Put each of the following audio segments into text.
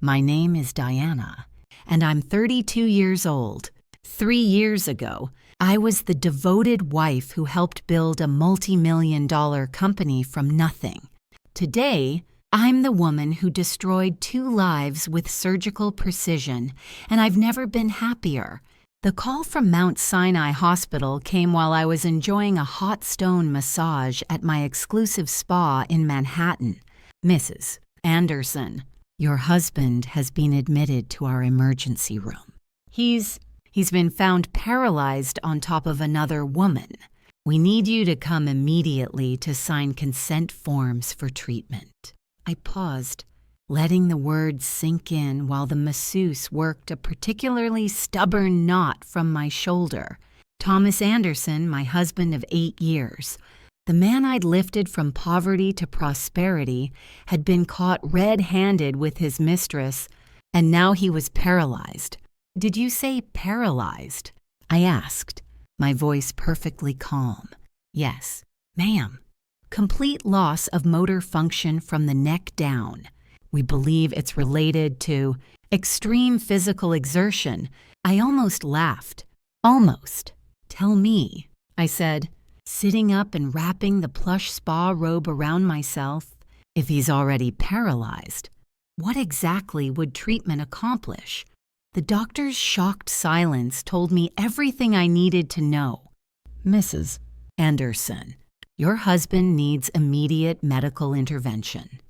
My name is Diana, and I'm 32 years old. 3 years ago, I was the devoted wife who helped build a multi-million-dollar company from nothing. Today, I'm the woman who destroyed 2 lives with surgical precision, and I've never been happier. The call from Mount Sinai Hospital came while I was enjoying a hot stone massage at my exclusive spa in Manhattan. Mrs. Anderson, your husband has been admitted to our emergency room. He's been found paralyzed on top of another woman. We need you to come immediately to sign consent forms for treatment. I paused, letting the words sink in while the masseuse worked a particularly stubborn knot from my shoulder. Thomas Anderson, my husband of 8 years, the man I'd lifted from poverty to prosperity, had been caught red-handed with his mistress, and now he was paralyzed. Did you say paralyzed? I asked, my voice perfectly calm. Yes, ma'am. Complete loss of motor function from the neck down. We believe it's related to extreme physical exertion. I almost laughed. Almost. Tell me, I said, sitting up and wrapping the plush spa robe around myself. If he's already paralyzed, what exactly would treatment accomplish? The doctor's shocked silence told me everything I needed to know. Mrs. Anderson, your husband needs immediate medical intervention.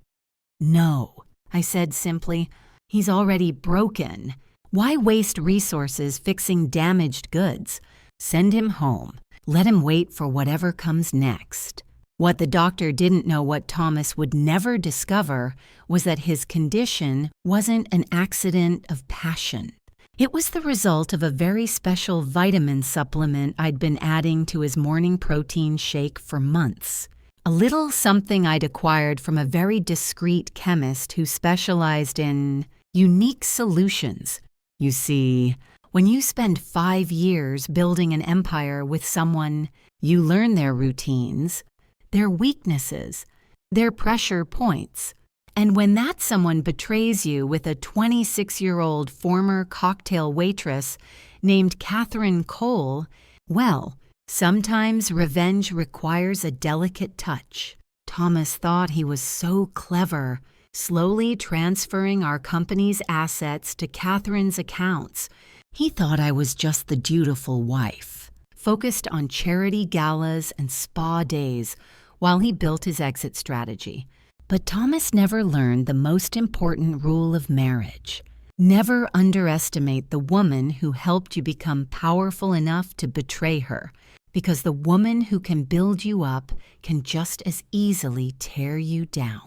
No, I said simply. He's already broken. Why waste resources fixing damaged goods? Send him home. Let him wait for whatever comes next. What the doctor didn't know what Thomas would never discover was that his condition wasn't an accident of passion. It was the result of a very special vitamin supplement I'd been adding to his morning protein shake for months. A little something I'd acquired from a very discreet chemist who specialized in unique solutions. You see, when you spend 5 years building an empire with someone, you learn their routines, their weaknesses, their pressure points. And when that someone betrays you with a 26-year-old former cocktail waitress named Catherine Cole, well, sometimes revenge requires a delicate touch. Thomas thought he was so clever, slowly transferring our company's assets to Catherine's accounts. He thought I was just the dutiful wife, focused on charity galas and spa days while he built his exit strategy. But Thomas never learned the most important rule of marriage. Never underestimate the woman who helped you become powerful enough to betray her, because the woman who can build you up can just as easily tear you down.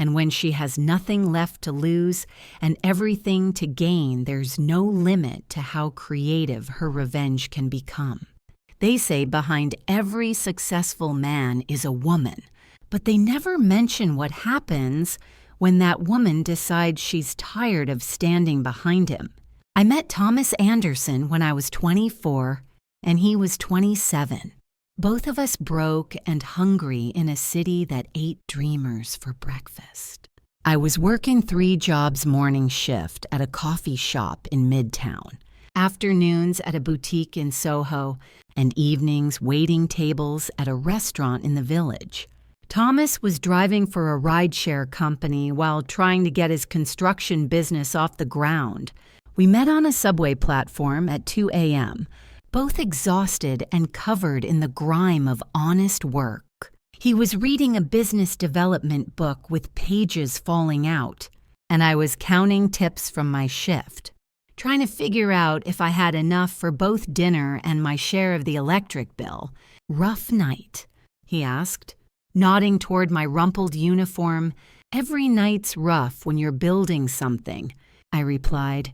And when she has nothing left to lose and everything to gain, there's no limit to how creative her revenge can become. They say behind every successful man is a woman, but they never mention what happens when that woman decides she's tired of standing behind him. I met Thomas Anderson when I was 24 and he was 27. Both of us broke and hungry in a city that ate dreamers for breakfast. I was working 3 jobs morning shift at a coffee shop in Midtown, afternoons at a boutique in Soho, and evenings waiting tables at a restaurant in the Village. Thomas was driving for a rideshare company while trying to get his construction business off the ground. We met on a subway platform at 2 a.m., both exhausted and covered in the grime of honest work. He was reading a business development book with pages falling out, and I was counting tips from my shift, trying to figure out if I had enough for both dinner and my share of the electric bill. Rough night, he asked, nodding toward my rumpled uniform. Every night's rough when you're building something, I replied,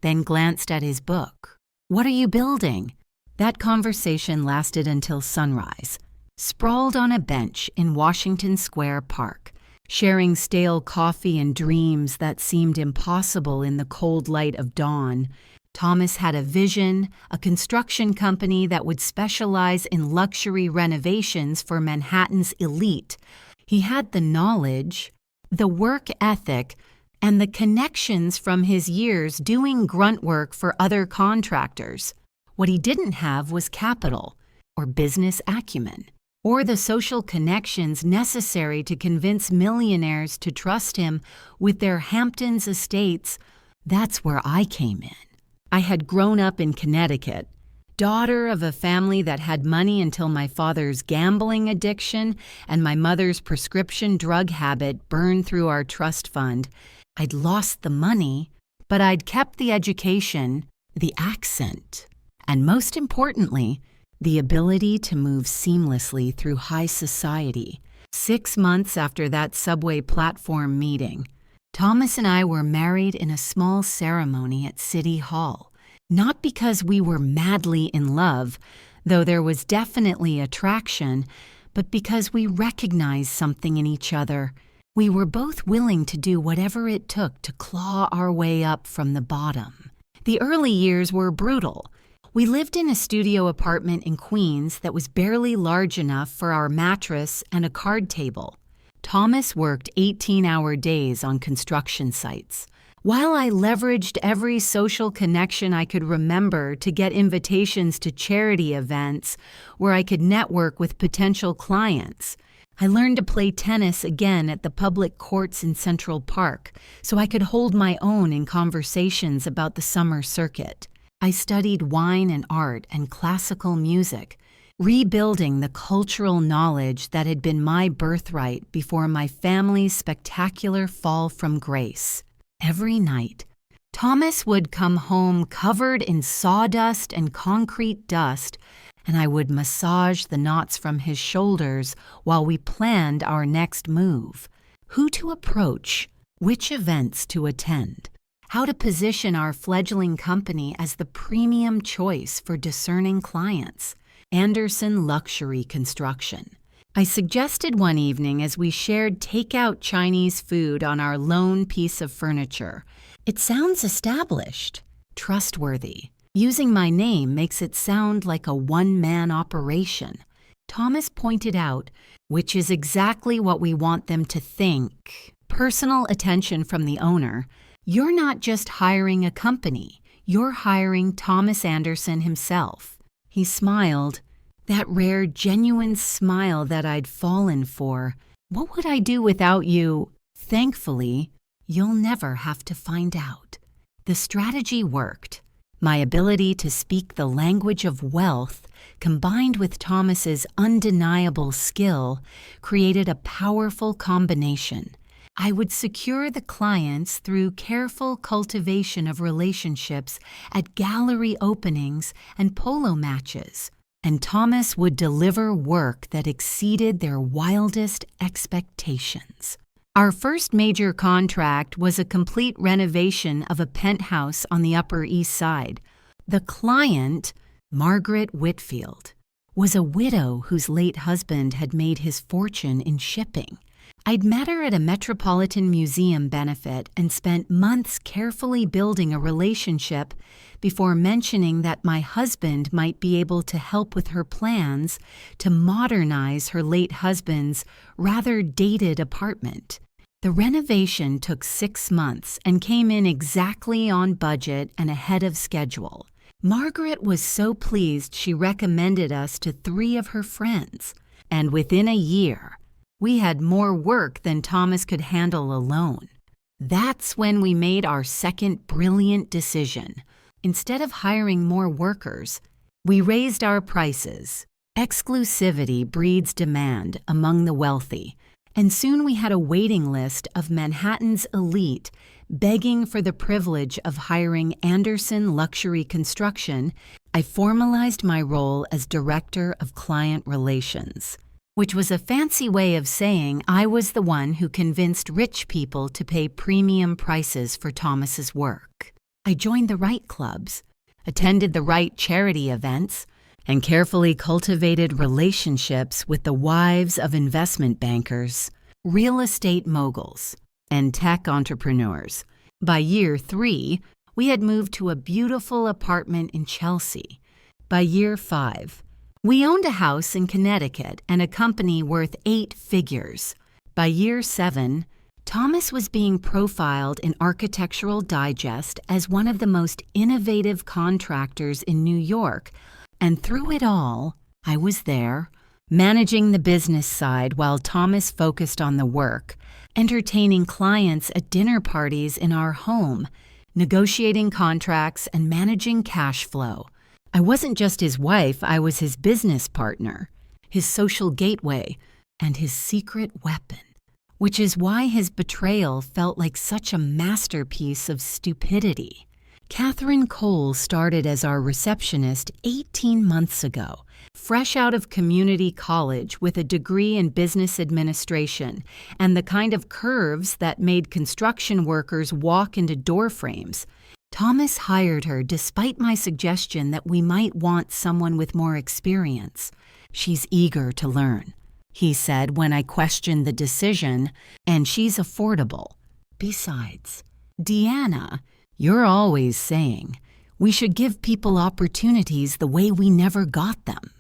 then glanced at his book. What are you building? That conversation lasted until sunrise. Sprawled on a bench in Washington Square Park, sharing stale coffee and dreams that seemed impossible in the cold light of dawn, Thomas had a vision, a construction company that would specialize in luxury renovations for Manhattan's elite. He had the knowledge, the work ethic, and the connections from his years doing grunt work for other contractors. What he didn't have was capital, or business acumen, or the social connections necessary to convince millionaires to trust him with their Hamptons estates. That's where I came in. I had grown up in Connecticut, daughter of a family that had money until my father's gambling addiction and my mother's prescription drug habit burned through our trust fund. I'd lost the money, but I'd kept the education, the accent, and most importantly, the ability to move seamlessly through high society. 6 months after that subway platform meeting, Thomas and I were married in a small ceremony at City Hall. Not because we were madly in love, though there was definitely attraction, but because we recognized something in each other. We were both willing to do whatever it took to claw our way up from the bottom. The early years were brutal. We lived in a studio apartment in Queens that was barely large enough for our mattress and a card table. Thomas worked 18-hour days on construction sites, while I leveraged every social connection I could remember to get invitations to charity events where I could network with potential clients. I learned to play tennis again at the public courts in Central Park so I could hold my own in conversations about the summer circuit. I studied wine and art and classical music, rebuilding the cultural knowledge that had been my birthright before my family's spectacular fall from grace. Every night, Thomas would come home covered in sawdust and concrete dust, and I would massage the knots from his shoulders while we planned our next move. Who to approach, which events to attend, how to position our fledgling company as the premium choice for discerning clients. Anderson Luxury Construction. I suggested one evening as we shared takeout Chinese food on our lone piece of furniture. It sounds established, trustworthy. Using my name makes it sound like a one-man operation. Thomas pointed out, which is exactly what we want them to think. Personal attention from the owner. You're not just hiring a company, you're hiring Thomas Anderson himself. He smiled. That rare, genuine smile that I'd fallen for. What would I do without you? Thankfully, you'll never have to find out. The strategy worked. My ability to speak the language of wealth, combined with Thomas's undeniable skill, created a powerful combination. I would secure the clients through careful cultivation of relationships at gallery openings and polo matches. And Thomas would deliver work that exceeded their wildest expectations. Our first major contract was a complete renovation of a penthouse on the Upper East Side. The client, Margaret Whitfield, was a widow whose late husband had made his fortune in shipping. I'd met her at a Metropolitan Museum benefit and spent months carefully building a relationship before mentioning that my husband might be able to help with her plans to modernize her late husband's rather dated apartment. The renovation took 6 months and came in exactly on budget and ahead of schedule. Margaret was so pleased she recommended us to 3 of her friends, and within a year, we had more work than Thomas could handle alone. That's when we made our second brilliant decision. Instead of hiring more workers, we raised our prices. Exclusivity breeds demand among the wealthy, and soon we had a waiting list of Manhattan's elite begging for the privilege of hiring Anderson Luxury Construction. I formalized my role as Director of Client Relations, which was a fancy way of saying I was the one who convinced rich people to pay premium prices for Thomas's work. I joined the right clubs, attended the right charity events, and carefully cultivated relationships with the wives of investment bankers, real estate moguls, and tech entrepreneurs. By year 3, we had moved to a beautiful apartment in Chelsea. By year 5, we owned a house in Connecticut and a company worth 8 figures. By year 7, Thomas was being profiled in Architectural Digest as one of the most innovative contractors in New York, and through it all, I was there, managing the business side while Thomas focused on the work, entertaining clients at dinner parties in our home, negotiating contracts, and managing cash flow. I wasn't just his wife, I was his business partner, his social gateway, and his secret weapon. Which is why his betrayal felt like such a masterpiece of stupidity. Catherine Cole started as our receptionist 18 months ago, fresh out of community college with a degree in business administration and the kind of curves that made construction workers walk into door frames. Thomas hired her despite my suggestion that we might want someone with more experience. She's eager to learn, he said when I questioned the decision, and she's affordable. Besides, Deanna, you're always saying, we should give people opportunities the way we never got them.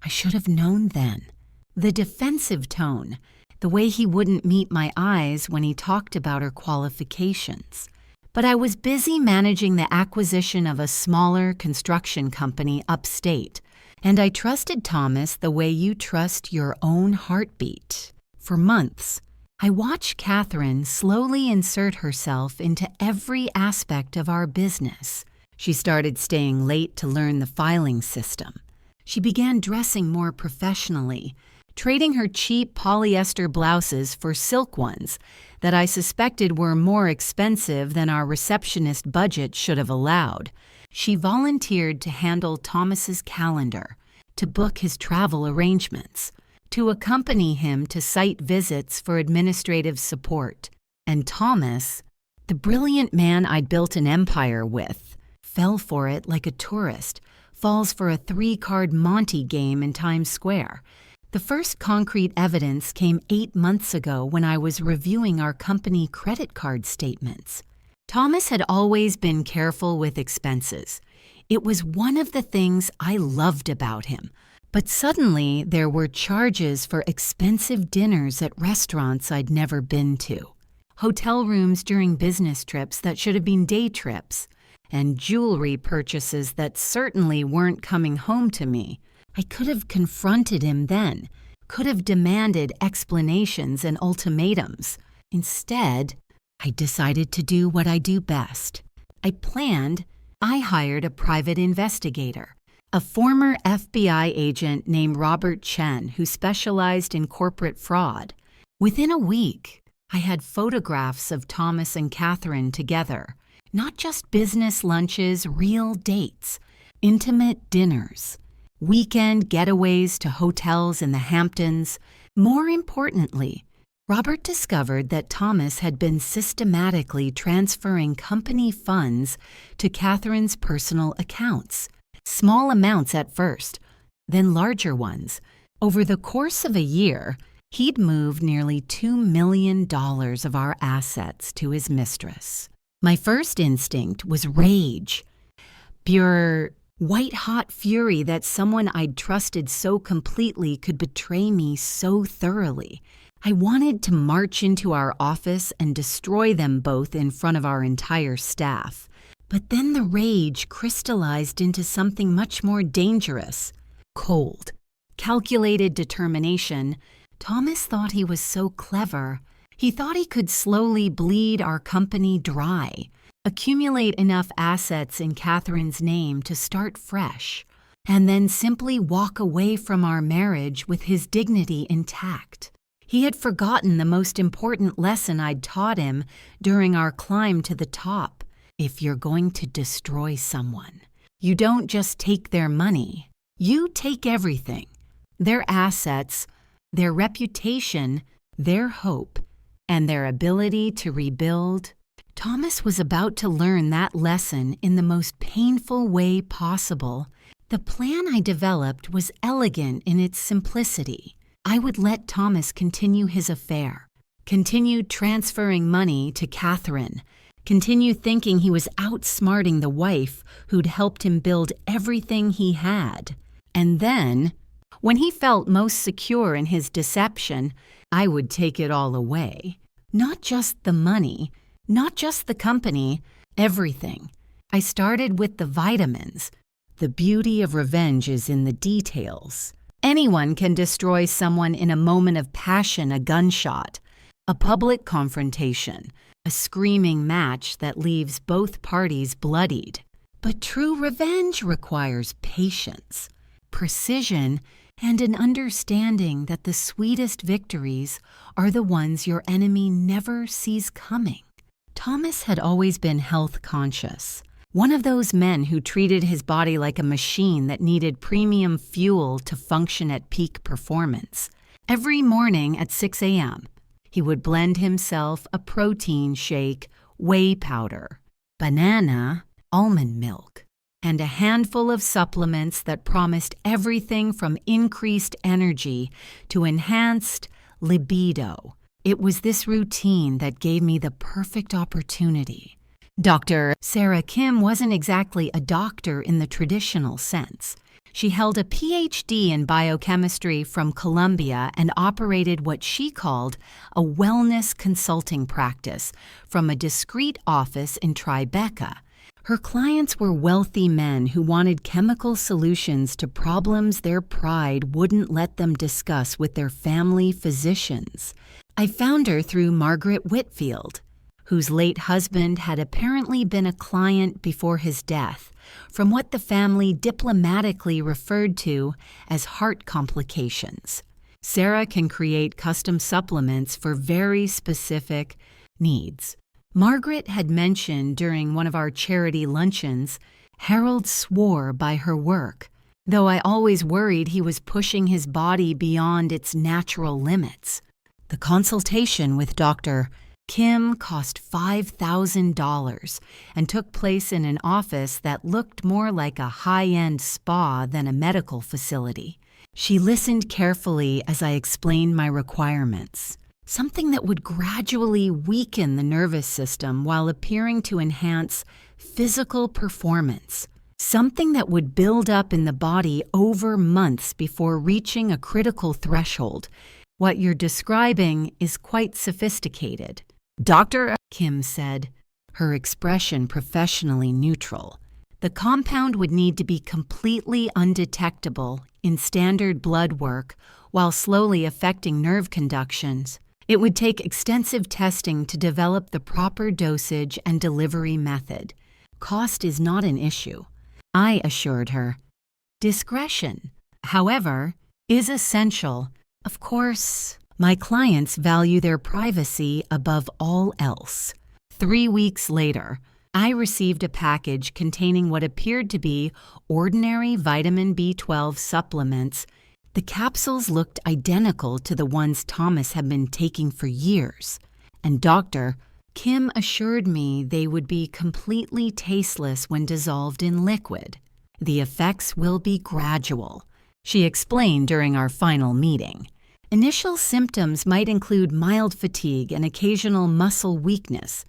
I should have known then. The defensive tone, the way he wouldn't meet my eyes when he talked about her qualifications. But I was busy managing the acquisition of a smaller construction company upstate, and I trusted Thomas the way you trust your own heartbeat. For months, I watched Catherine slowly insert herself into every aspect of our business. She started staying late to learn the filing system. She began dressing more professionally, trading her cheap polyester blouses for silk ones that I suspected were more expensive than our receptionist budget should have allowed. She volunteered to handle Thomas's calendar, to book his travel arrangements, to accompany him to site visits for administrative support. And Thomas, the brilliant man I'd built an empire with, fell for it like a tourist falls for a 3-card Monte game in Times Square. The first concrete evidence came 8 months ago when I was reviewing our company credit card statements. Thomas had always been careful with expenses. It was one of the things I loved about him. But suddenly, there were charges for expensive dinners at restaurants I'd never been to, hotel rooms during business trips that should have been day trips, and jewelry purchases that certainly weren't coming home to me. I could have confronted him then, could have demanded explanations and ultimatums. Instead, I decided to do what I do best. I hired a private investigator, a former FBI agent named Robert Chen who specialized in corporate fraud. Within a week, I had photographs of Thomas and Catherine together, not just business lunches, real dates, intimate dinners, weekend getaways to hotels in the Hamptons. More importantly, Robert discovered that Thomas had been systematically transferring company funds to Catherine's personal accounts. Small amounts at first, then larger ones. Over the course of a year, he'd moved nearly $2 million of our assets to his mistress. My first instinct was rage. Pure, white-hot fury that someone I'd trusted so completely could betray me so thoroughly. I wanted to march into our office and destroy them both in front of our entire staff. But then the rage crystallized into something much more dangerous. Cold, calculated determination. Thomas thought he was so clever. He thought he could slowly bleed our company dry, accumulate enough assets in Catherine's name to start fresh, and then simply walk away from our marriage with his dignity intact. He had forgotten the most important lesson I'd taught him during our climb to the top. If you're going to destroy someone, you don't just take their money. You take everything. Their assets, their reputation, their hope, and their ability to rebuild. Thomas was about to learn that lesson in the most painful way possible. The plan I developed was elegant in its simplicity. I would let Thomas continue his affair, continue transferring money to Catherine, continue thinking he was outsmarting the wife who'd helped him build everything he had. And then, when he felt most secure in his deception, I would take it all away. Not just the money, not just the company, everything. I started with the vitamins. The beauty of revenge is in the details. Anyone can destroy someone in a moment of passion, a gunshot, a public confrontation, a screaming match that leaves both parties bloodied. But true revenge requires patience, precision, and an understanding that the sweetest victories are the ones your enemy never sees coming. Thomas had always been health conscious, one of those men who treated his body like a machine that needed premium fuel to function at peak performance. Every morning at 6 a.m., he would blend himself a protein shake, whey powder, banana, almond milk, and a handful of supplements that promised everything from increased energy to enhanced libido. It was this routine that gave me the perfect opportunity. Dr. Sarah Kim wasn't exactly a doctor in the traditional sense. She held a PhD in biochemistry from Columbia and operated what she called a wellness consulting practice from a discreet office in Tribeca. Her clients were wealthy men who wanted chemical solutions to problems their pride wouldn't let them discuss with their family physicians. I found her through Margaret Whitfield, whose late husband had apparently been a client before his death, from what the family diplomatically referred to as heart complications. Sarah can create custom supplements for very specific needs. Margaret had mentioned during one of our charity luncheons, Harold swore by her work, though I always worried he was pushing his body beyond its natural limits. The consultation with Dr. Kim cost $5,000 and took place in an office that looked more like a high-end spa than a medical facility. She listened carefully as I explained my requirements. Something that would gradually weaken the nervous system while appearing to enhance physical performance. Something that would build up in the body over months before reaching a critical threshold. What you're describing is quite sophisticated. Dr. Kim said, her expression professionally neutral. The compound would need to be completely undetectable in standard blood work while slowly affecting nerve conductions. It would take extensive testing to develop the proper dosage and delivery method. Cost is not an issue, I assured her. Discretion, however, is essential. Of course, my clients value their privacy above all else. 3 weeks later, I received a package containing what appeared to be ordinary vitamin B12 supplements. The capsules looked identical to the ones Thomas had been taking for years, and Dr. Kim assured me they would be completely tasteless when dissolved in liquid. The effects will be gradual, she explained during our final meeting. Initial symptoms might include mild fatigue and occasional muscle weakness,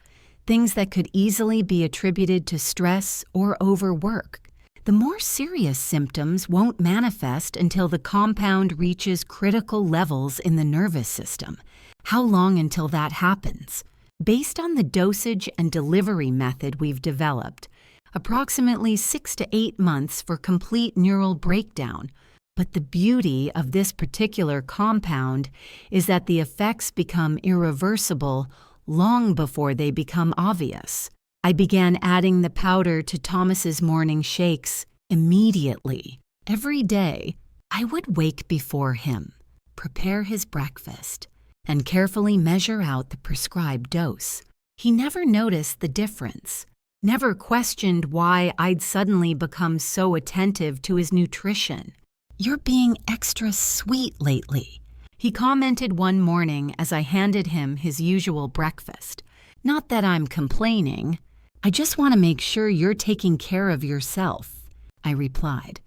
things that could easily be attributed to stress or overwork. The more serious symptoms won't manifest until the compound reaches critical levels in the nervous system. How long until that happens? Based on the dosage and delivery method we've developed, approximately 6 to 8 months for complete neural breakdown. But the beauty of this particular compound is that the effects become irreversible long before they become obvious. I began adding the powder to Thomas's morning shakes immediately. Every day, I would wake before him, prepare his breakfast, and carefully measure out the prescribed dose. He never noticed the difference, never questioned why I'd suddenly become so attentive to his nutrition. "You're being extra sweet lately," he commented one morning as I handed him his usual breakfast. "Not that I'm complaining. I just want to make sure you're taking care of yourself," I replied,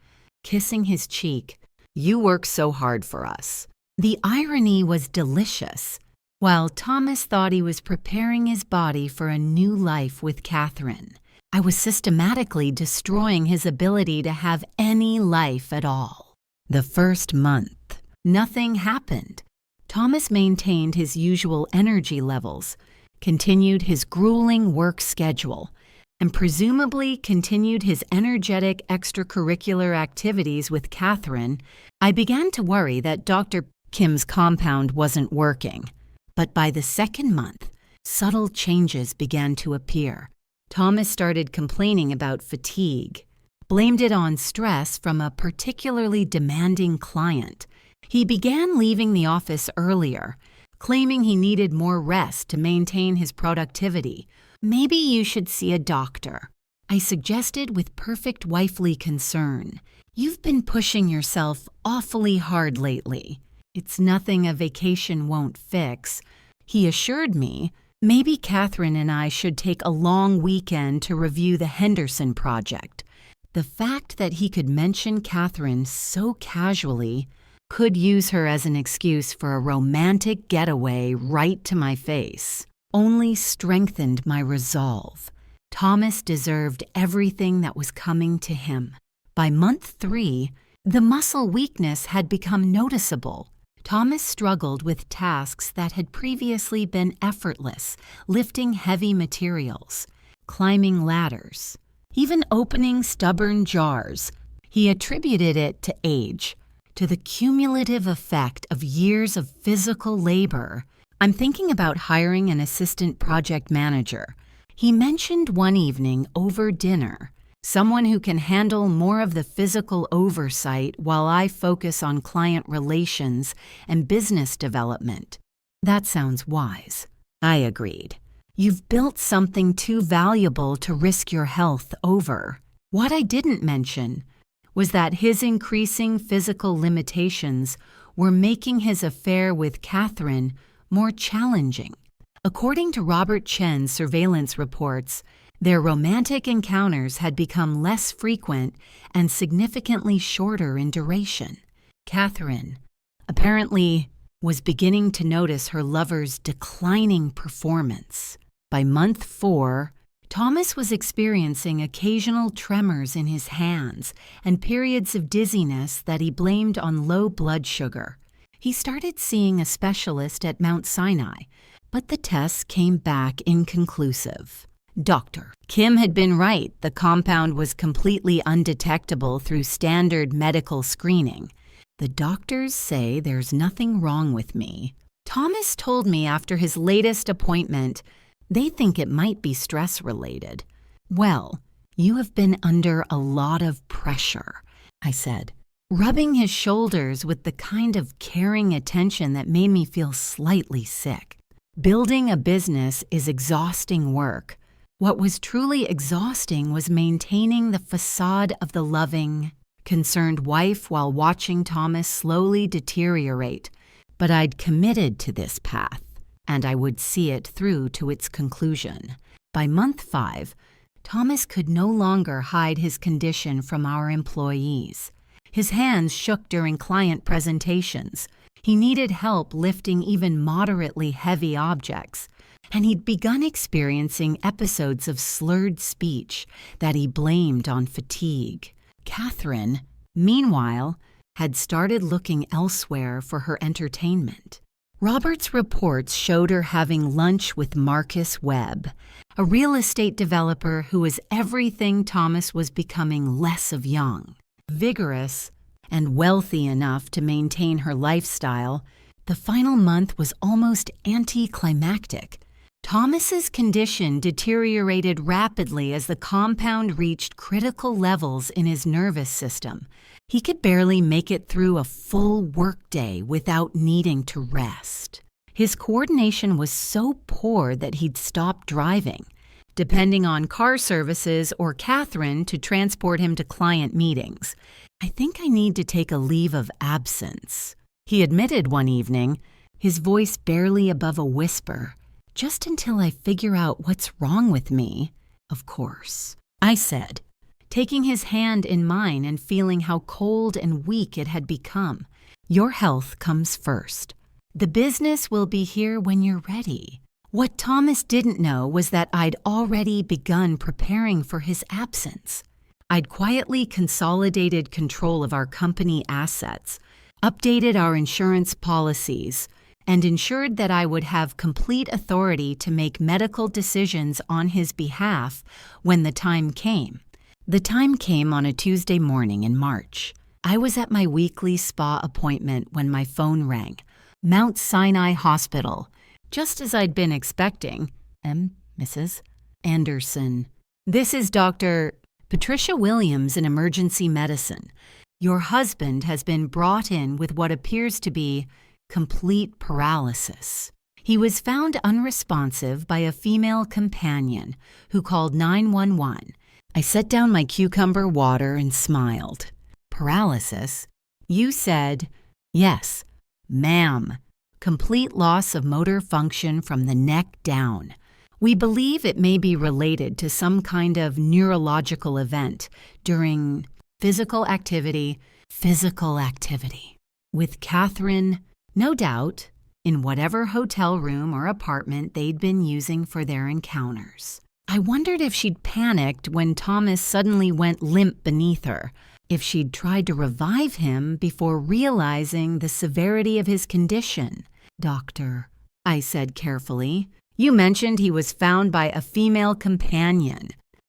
kissing his cheek. "You work so hard for us." The irony was delicious. While Thomas thought he was preparing his body for a new life with Catherine, I was systematically destroying his ability to have any life at all. The first month, nothing happened. Thomas maintained his usual energy levels, continued his grueling work schedule, and presumably continued his energetic extracurricular activities with Catherine. I began to worry that Dr. Kim's compound wasn't working. But by the second month, subtle changes began to appear. Thomas started complaining about fatigue, blamed it on stress from a particularly demanding client. He began leaving the office earlier, claiming he needed more rest to maintain his productivity. Maybe you should see a doctor, I suggested with perfect wifely concern. You've been pushing yourself awfully hard lately. It's nothing a vacation won't fix. He assured me maybe Catherine and I should take a long weekend to review the Henderson project. The fact that he could mention Catherine so casually, could use her as an excuse for a romantic getaway right to my face, only strengthened my resolve. Thomas deserved everything that was coming to him. By month 3, the muscle weakness had become noticeable. Thomas struggled with tasks that had previously been effortless, lifting heavy materials, climbing ladders, even opening stubborn jars. He attributed it to age, to the cumulative effect of years of physical labor. I'm thinking about hiring an assistant project manager. He mentioned one evening over dinner, someone who can handle more of the physical oversight while I focus on client relations and business development. That sounds wise. I agreed. You've built something too valuable to risk your health over. What I didn't mention was that his increasing physical limitations were making his affair with Catherine more challenging. According to Robert Chen's surveillance reports, their romantic encounters had become less frequent and significantly shorter in duration. Catherine, apparently, was beginning to notice her lover's declining performance. By month 4, Thomas was experiencing occasional tremors in his hands and periods of dizziness that he blamed on low blood sugar. He started seeing a specialist at Mount Sinai, but the tests came back inconclusive. Dr. Kim had been right. The compound was completely undetectable through standard medical screening. The doctors say there's nothing wrong with me. Thomas told me after his latest appointment they think it might be stress-related. Well, you have been under a lot of pressure, I said, rubbing his shoulders with the kind of caring attention that made me feel slightly sick. Building a business is exhausting work. What was truly exhausting was maintaining the facade of the loving, concerned wife while watching Thomas slowly deteriorate. But I'd committed to this path, and I would see it through to its conclusion. By month 5, Thomas could no longer hide his condition from our employees. His hands shook during client presentations. He needed help lifting even moderately heavy objects, and he'd begun experiencing episodes of slurred speech that he blamed on fatigue. Catherine, meanwhile, had started looking elsewhere for her entertainment. Robert's reports showed her having lunch with Marcus Webb, a real estate developer who was everything Thomas was becoming less of young. Vigorous and wealthy enough to maintain her lifestyle, the final month was almost anticlimactic. Thomas's condition deteriorated rapidly as the compound reached critical levels in his nervous system. He could barely make it through a full workday without needing to rest. His coordination was so poor that he'd stop driving, depending on car services or Catherine to transport him to client meetings. I think I need to take a leave of absence, he admitted one evening, his voice barely above a whisper, just until I figure out what's wrong with me. Of course, I said, taking his hand in mine and feeling how cold and weak it had become. Your health comes first. The business will be here when you're ready. What Thomas didn't know was that I'd already begun preparing for his absence. I'd quietly consolidated control of our company assets, updated our insurance policies, and ensured that I would have complete authority to make medical decisions on his behalf when the time came. The time came on a Tuesday morning in March. I was at my weekly spa appointment when my phone rang. Mount Sinai Hospital. Just as I'd been expecting. Mrs. Anderson. This is Dr. Patricia Williams in emergency medicine. Your husband has been brought in with what appears to be complete paralysis. He was found unresponsive by a female companion who called 911. I set down my cucumber water and smiled. Paralysis? You said, yes, ma'am. Complete loss of motor function from the neck down. We believe it may be related to some kind of neurological event during physical activity. With Catherine, no doubt, in whatever hotel room or apartment they'd been using for their encounters. I wondered if she'd panicked when Thomas suddenly went limp beneath her, if she'd tried to revive him before realizing the severity of his condition. Doctor, I said carefully, you mentioned he was found by a female companion.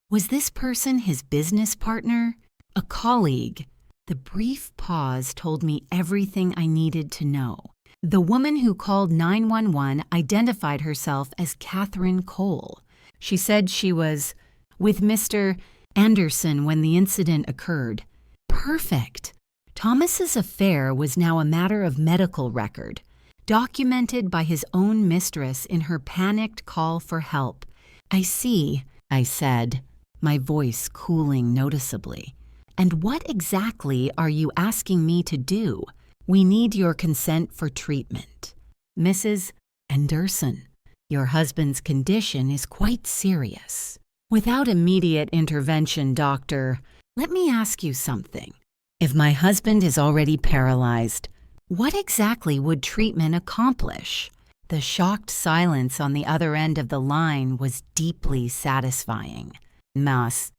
Was this person his business partner? A colleague? The brief pause told me everything I needed to know. The woman who called 911 identified herself as Catherine Cole. She said she was with Mr. Anderson when the incident occurred. Perfect. Thomas's affair was now a matter of medical record, documented by his own mistress in her panicked call for help. I see, I said, my voice cooling noticeably. And what exactly are you asking me to do? We need your consent for treatment. Mrs. Anderson, your husband's condition is quite serious. Without immediate intervention, doctor, let me ask you something. If my husband is already paralyzed, what exactly would treatment accomplish? The shocked silence on the other end of the line was deeply satisfying. Miss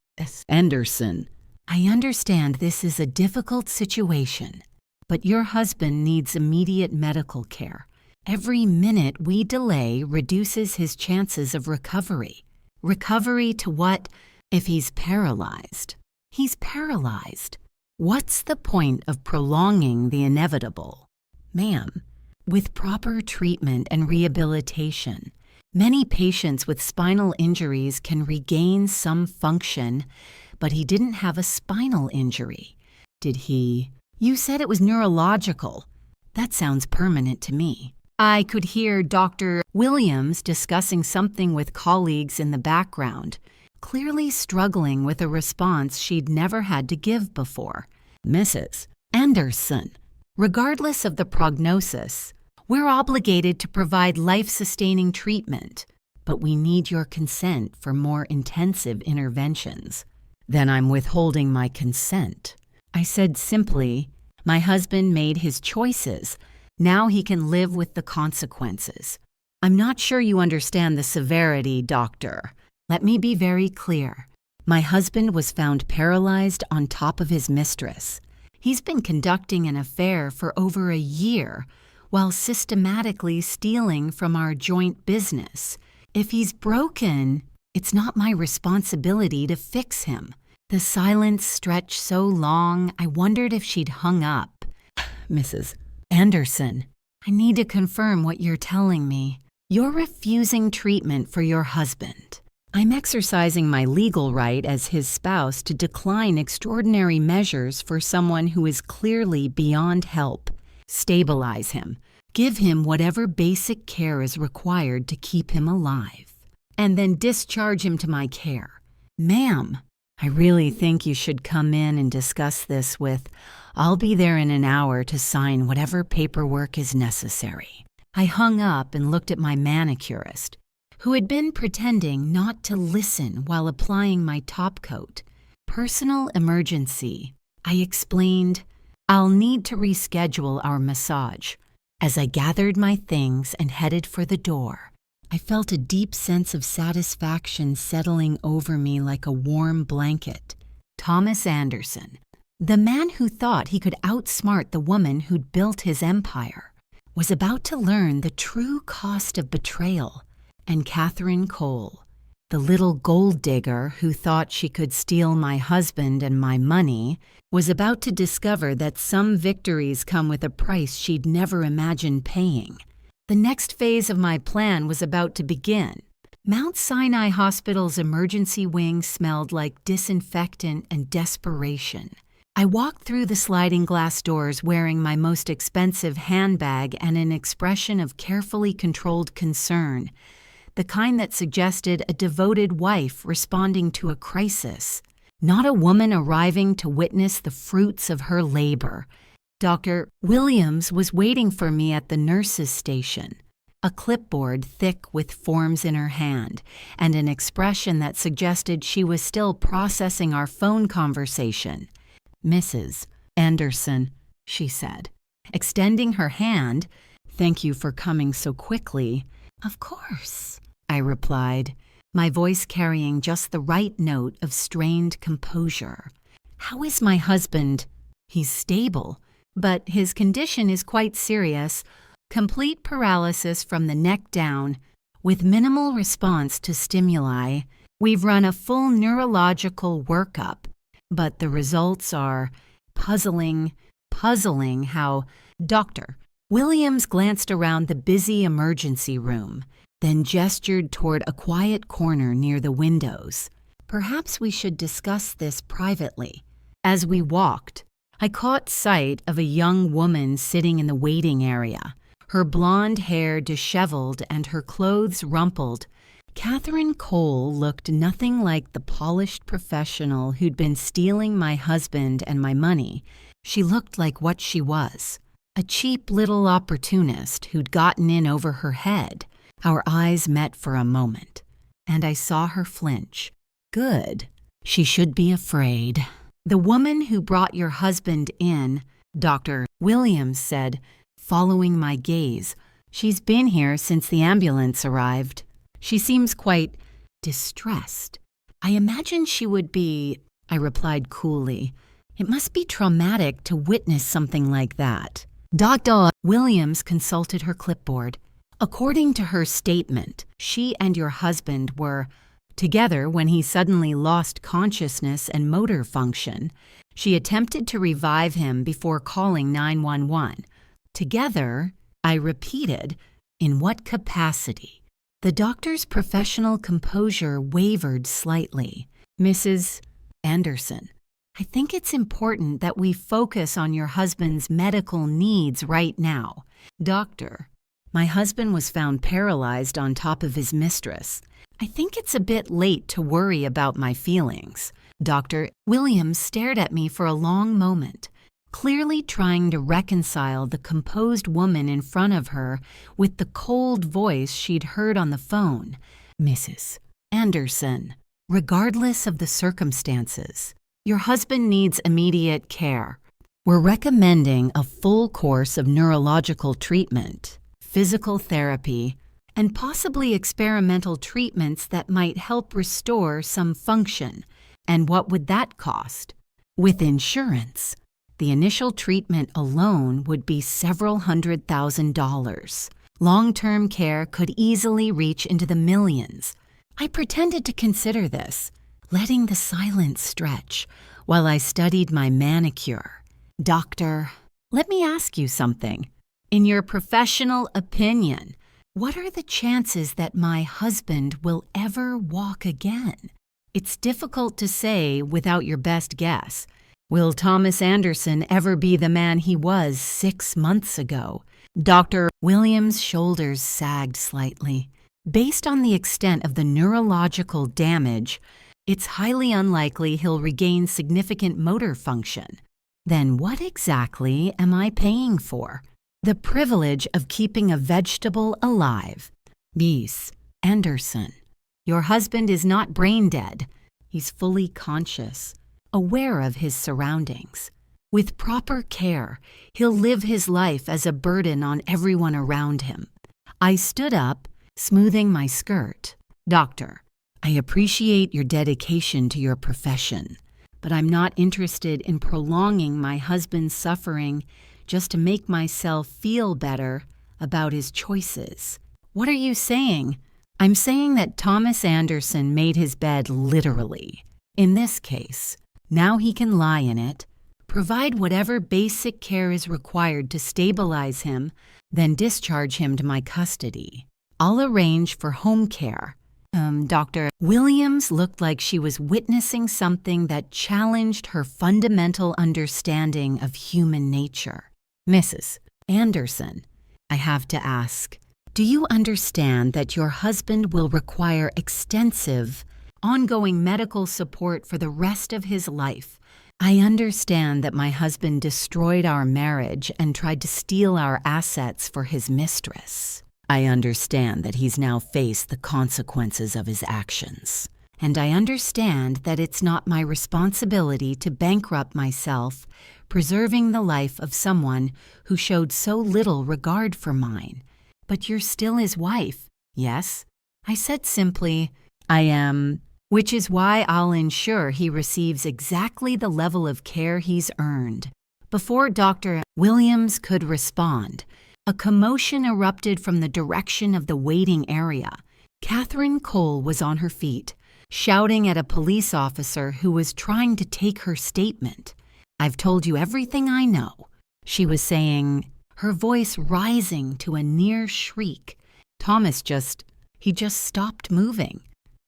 Anderson, I understand this is a difficult situation, but your husband needs immediate medical care. Every minute we delay reduces his chances of recovery. Recovery to what if he's paralyzed? He's paralyzed. What's the point of prolonging the inevitable? Ma'am, with proper treatment and rehabilitation, many patients with spinal injuries can regain some function, but he didn't have a spinal injury. Did he? You said it was neurological. That sounds permanent to me. I could hear Dr. Williams discussing something with colleagues in the background, clearly struggling with a response she'd never had to give before. Mrs. Anderson, regardless of the prognosis, we're obligated to provide life-sustaining treatment, but we need your consent for more intensive interventions. Then I'm withholding my consent. I said simply, my husband made his choices. Now he can live with the consequences. I'm not sure you understand the severity, doctor. Let me be very clear. My husband was found paralyzed on top of his mistress. He's been conducting an affair for over a year while systematically stealing from our joint business. If he's broken, it's not my responsibility to fix him. The silence stretched so long, I wondered if she'd hung up. Mrs. Anderson, I need to confirm what you're telling me. You're refusing treatment for your husband. I'm exercising my legal right as his spouse to decline extraordinary measures for someone who is clearly beyond help. Stabilize him. Give him whatever basic care is required to keep him alive. And then discharge him to my care. Ma'am, I really think you should come in and discuss this with, I'll be there in an hour to sign whatever paperwork is necessary. I hung up and looked at my manicurist, who had been pretending not to listen while applying my top coat. Personal emergency. I explained, I'll need to reschedule our massage. As I gathered my things and headed for the door, I felt a deep sense of satisfaction settling over me like a warm blanket. Thomas Anderson, the man who thought he could outsmart the woman who'd built his empire. was about to learn the true cost of betrayal, and Catherine Cole, the little gold digger who thought she could steal my husband and my money, was about to discover that some victories come with a price she'd never imagined paying. The next phase of my plan was about to begin. Mount Sinai Hospital's emergency wing smelled like disinfectant and desperation. I walked through the sliding glass doors wearing my most expensive handbag and an expression of carefully controlled concern, the kind that suggested a devoted wife responding to a crisis, not a woman arriving to witness the fruits of her labor. Dr. Williams was waiting for me at the nurse's station, a clipboard thick with forms in her hand, and an expression that suggested she was still processing our phone conversation. "Mrs. Anderson," she said, extending her hand. "Thank you for coming so quickly." "Of course," I replied, my voice carrying just the right note of strained composure. "How is my husband?" "He's stable, but his condition is quite serious. Complete paralysis from the neck down, with minimal response to stimuli. We've run a full neurological workup, but the results are puzzling how..." Dr. Williams glanced around the busy emergency room, then gestured toward a quiet corner near the windows. "Perhaps we should discuss this privately." As we walked, I caught sight of a young woman sitting in the waiting area, her blonde hair disheveled and her clothes rumpled. Catherine Cole looked nothing like the polished professional who'd been stealing my husband and my money. She looked like what she was, a cheap little opportunist who'd gotten in over her head. Our eyes met for a moment, and I saw her flinch. "Good. She should be afraid." "The woman who brought your husband in," Dr. Williams said, following my gaze. "She's been here since the ambulance arrived. She seems quite distressed." "I imagine she would be," I replied coolly. "It must be traumatic to witness something like that." Dr. Williams consulted her clipboard. "According to her statement, she and your husband were together when he suddenly lost consciousness and motor function. She attempted to revive him before calling 911. Together," I repeated. "In what capacity?" The doctor's professional composure wavered slightly. "Mrs. Anderson, I think it's important that we focus on your husband's medical needs right now. Doctor, my husband was found paralyzed on top of his mistress. I think it's a bit late to worry about my feelings." Dr. Williams stared at me for a long moment, clearly trying to reconcile the composed woman in front of her with the cold voice she'd heard on the phone. "Mrs. Anderson, regardless of the circumstances, your husband needs immediate care. We're recommending a full course of neurological treatment, physical therapy, and possibly experimental treatments that might help restore some function. And what would that cost? With insurance, the initial treatment alone would be several $100,000. Long-term care could easily reach into the millions." I pretended to consider this, letting the silence stretch while I studied my manicure. "Doctor, let me ask you something. In your professional opinion, what are the chances that my husband will ever walk again?" "It's difficult to say without your best guess. Will Thomas Anderson ever be the man he was 6 months ago?" Dr. Williams' shoulders sagged slightly. "Based on the extent of the neurological damage, it's highly unlikely he'll regain significant motor function." "Then what exactly am I paying for?" "The privilege of keeping a vegetable alive." "Miss Anderson, your husband is not brain dead. He's fully conscious, aware of his surroundings. With proper care, he'll live his life as a burden on everyone around him." I stood up, smoothing my skirt. "Doctor, I appreciate your dedication to your profession, but I'm not interested in prolonging my husband's suffering just to make myself feel better. about his choices. What are you saying? I'm saying that Thomas Anderson made his bed literally. In this case, now he can lie in it, provide whatever basic care is required to stabilize him, then discharge him to my custody. I'll arrange for home care. Dr. Williams looked like she was witnessing something that challenged her fundamental understanding of human nature. Mrs. Anderson, I have to ask, do you understand that your husband will require extensive, ongoing medical support for the rest of his life? I understand that my husband destroyed our marriage and tried to steal our assets for his mistress. I understand that he's now faced the consequences of his actions. And I understand that it's not my responsibility to bankrupt myself, preserving the life of someone who showed so little regard for mine. But you're still his wife, yes? I said simply, I am, which is why I'll ensure he receives exactly the level of care he's earned. Before Dr. Williams could respond, a commotion erupted from the direction of the waiting area. Catherine Cole was on her feet, shouting at a police officer who was trying to take her statement. I've told you everything I know, she was saying, her voice rising to a near shriek. Thomas just stopped moving.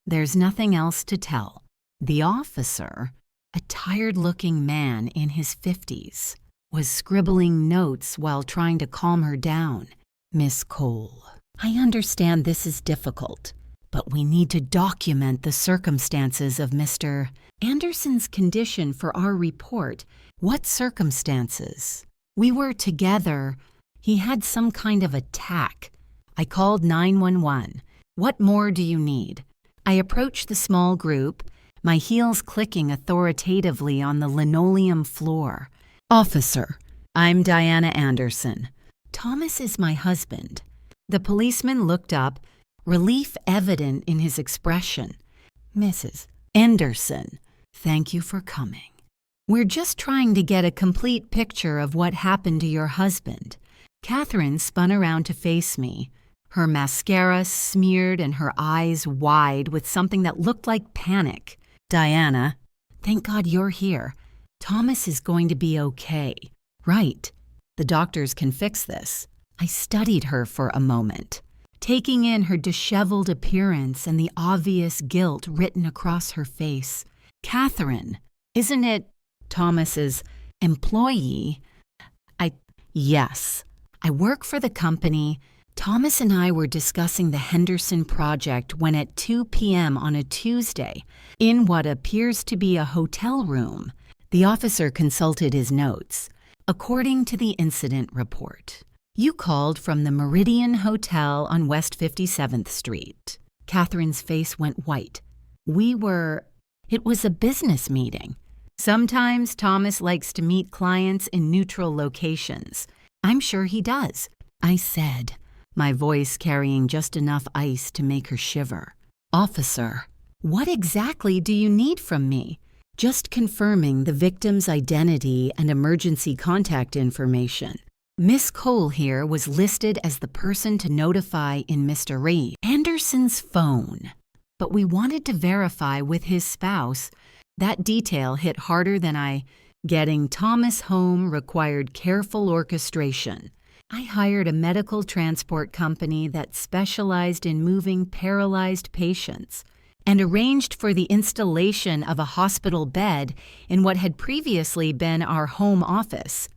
There's nothing else to tell. The officer, a tired-looking man in his 50s, was scribbling notes while trying to calm her down. Miss Cole, I understand this is difficult, but we need to document the circumstances of Mr. Anderson's condition for our report. What circumstances? We were together. He had some kind of attack. I called 911. What more do you need? I approached the small group, my heels clicking authoritatively on the linoleum floor. Officer, I'm Diana Anderson. Thomas is my husband. The policeman looked up, relief evident in his expression. Mrs. Anderson, thank you for coming. We're just trying to get a complete picture of what happened to your husband. Catherine spun around to face me, her mascara smeared and her eyes wide with something that looked like panic. Diana, thank God you're here. Thomas is going to be okay. Right. The doctors can fix this. I studied her for a moment, taking in her disheveled appearance and the obvious guilt written across her face. Catherine, isn't it Thomas's employee? Yes. I work for the company. Thomas and I were discussing the Henderson project when at 2 p.m. on a Tuesday, in what appears to be a hotel room, the officer consulted his notes. According to the incident report, you called from the Meridian Hotel on West 57th Street. Catherine's face went white. It was a business meeting. Sometimes Thomas likes to meet clients in neutral locations. I'm sure he does, I said, my voice carrying just enough ice to make her shiver. Officer, what exactly do you need from me? Just confirming the victim's identity and emergency contact information. Miss Cole here was listed as the person to notify in Mr. Reed Anderson's phone, but we wanted to verify with his spouse. That detail hit harder than getting Thomas home required careful orchestration. I hired a medical transport company that specialized in moving paralyzed patients and arranged for the installation of a hospital bed in what had previously been our home office.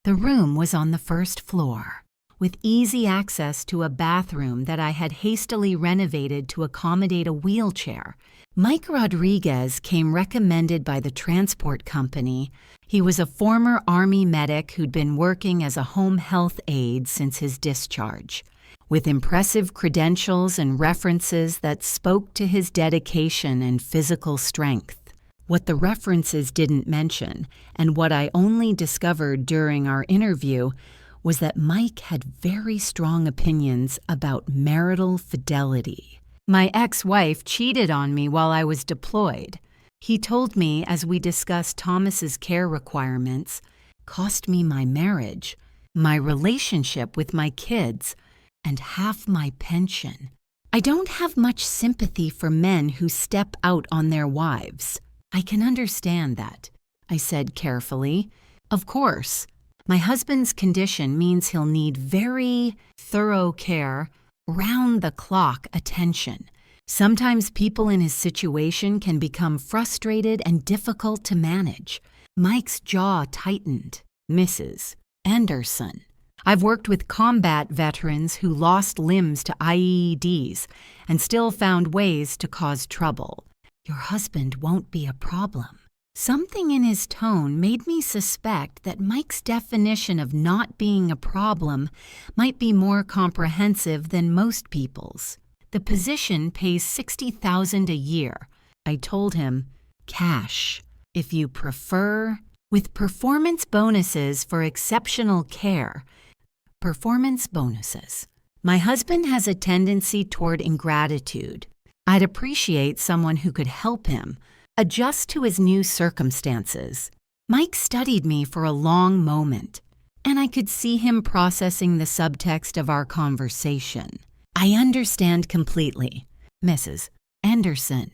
The room was on the first floor, with easy access to a bathroom that I had hastily renovated to accommodate a wheelchair. Mike Rodriguez came recommended by the transport company. He was a former Army medic who'd been working as a home health aide since his discharge, with impressive credentials and references that spoke to his dedication and physical strength. What the references didn't mention, and what I only discovered during our interview, was that Mike had very strong opinions about marital fidelity. My ex-wife cheated on me while I was deployed. He told me as we discussed Thomas's care requirements, cost me my marriage. my relationship with my kids, and half my pension. I don't have much sympathy for men who step out on their wives. I can understand that, I said carefully. Of course, my husband's condition means he'll need very thorough care, round-the-clock attention. Sometimes people in his situation can become frustrated and difficult to manage. Mike's jaw tightened. Mrs. Anderson. I've worked with combat veterans who lost limbs to IEDs and still found ways to cause trouble. Your husband won't be a problem. Something in his tone made me suspect that Mike's definition of not being a problem might be more comprehensive than most people's. The position pays $60,000 a year. I told him, cash, if you prefer, with performance bonuses for exceptional care. Performance bonuses. My husband has a tendency toward ingratitude. I'd appreciate someone who could help him adjust to his new circumstances. Mike studied me for a long moment, and I could see him processing the subtext of our conversation. I understand completely, Mrs. Anderson.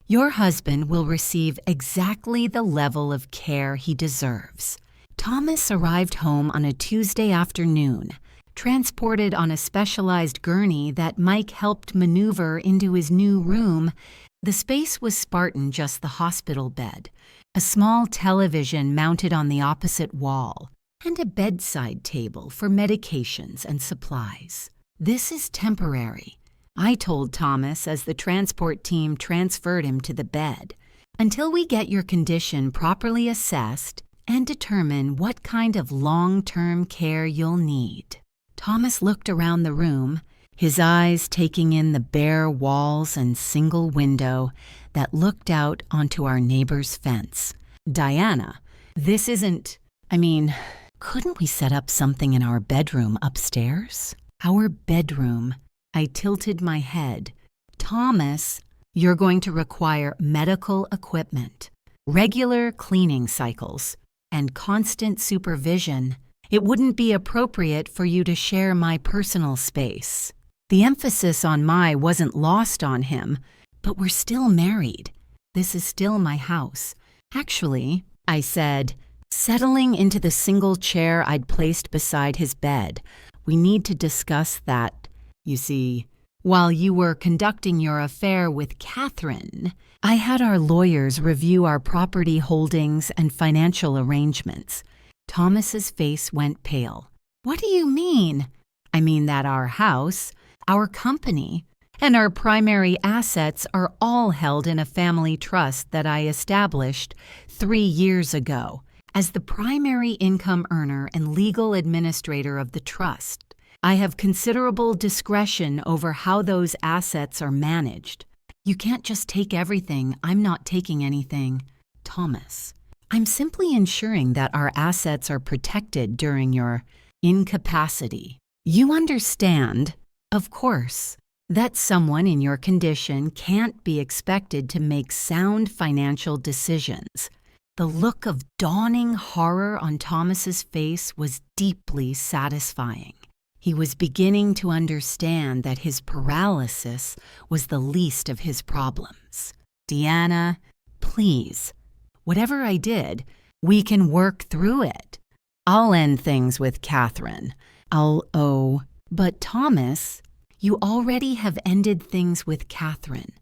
Your husband will receive exactly the level of care he deserves. Thomas arrived home on a Tuesday afternoon, transported on a specialized gurney that Mike helped maneuver into his new room. The space was Spartan, just the hospital bed, a small television mounted on the opposite wall, and a bedside table for medications and supplies. This is temporary, I told Thomas as the transport team transferred him to the bed, until we get your condition properly assessed and determine what kind of long-term care you'll need. Thomas looked around the room, his eyes taking in the bare walls and single window that looked out onto our neighbor's fence. Diana, this isn't, couldn't we set up something in our bedroom upstairs? Our bedroom. I tilted my head. Thomas, you're going to require medical equipment, regular cleaning cycles, and constant supervision. It wouldn't be appropriate for you to share my personal space. The emphasis on my wasn't lost on him, but we're still married. This is still my house. Actually, I said, settling into the single chair I'd placed beside his bed, we need to discuss that. You see, while you were conducting your affair with Catherine, I had our lawyers review our property holdings and financial arrangements. Thomas's face went pale. What do you mean? I mean that our house, our company, and our primary assets are all held in a family trust that I established 3 years ago as the primary income earner and legal administrator of the trust. I have considerable discretion over how those assets are managed. You can't just take everything. I'm not taking anything. Thomas, I'm simply ensuring that our assets are protected during your incapacity. You understand, of course, that someone in your condition can't be expected to make sound financial decisions. The look of dawning horror on Thomas's face was deeply satisfying. He was beginning to understand that his paralysis was the least of his problems. Deanna, please, whatever I did, we can work through it. I'll end things with Catherine. But Thomas, you already have ended things with Catherine.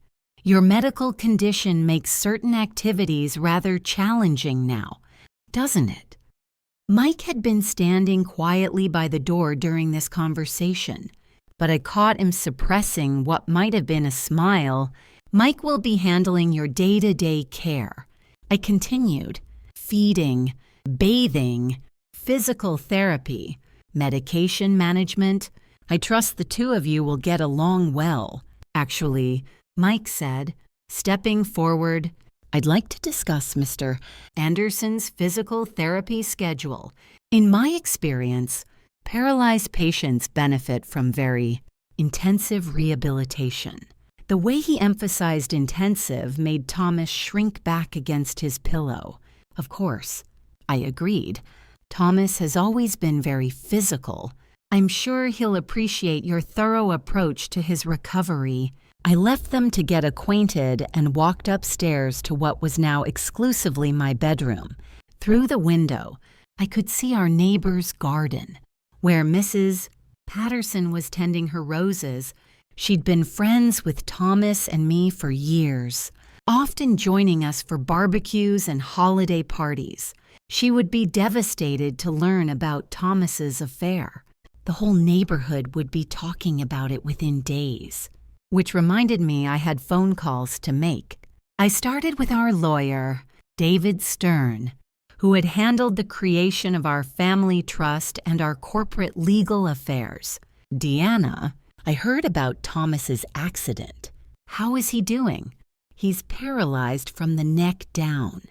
Your medical condition makes certain activities rather challenging now, doesn't it? Mike had been standing quietly by the door during this conversation, but I caught him suppressing what might have been a smile. Mike will be handling your day-to-day care. I continued, feeding, bathing, physical therapy, medication management. I trust the two of you will get along well. Actually, Mike said, stepping forward, I'd like to discuss Mr. Anderson's physical therapy schedule. In my experience, paralyzed patients benefit from very intensive rehabilitation. The way he emphasized intensive made Thomas shrink back against his pillow. Of course, I agreed. Thomas has always been very physical. I'm sure he'll appreciate your thorough approach to his recovery. I left them to get acquainted and walked upstairs to what was now exclusively my bedroom. Through the window, I could see our neighbor's garden, where Mrs. Patterson was tending her roses. She'd been friends with Thomas and me for years, often joining us for barbecues and holiday parties. She would be devastated to learn about Thomas's affair. The whole neighborhood would be talking about it within days, which reminded me I had phone calls to make. I started with our lawyer, David Stern, who had handled the creation of our family trust and our corporate legal affairs. Deanna, I heard about Thomas's accident. How is he doing? He's paralyzed from the neck down,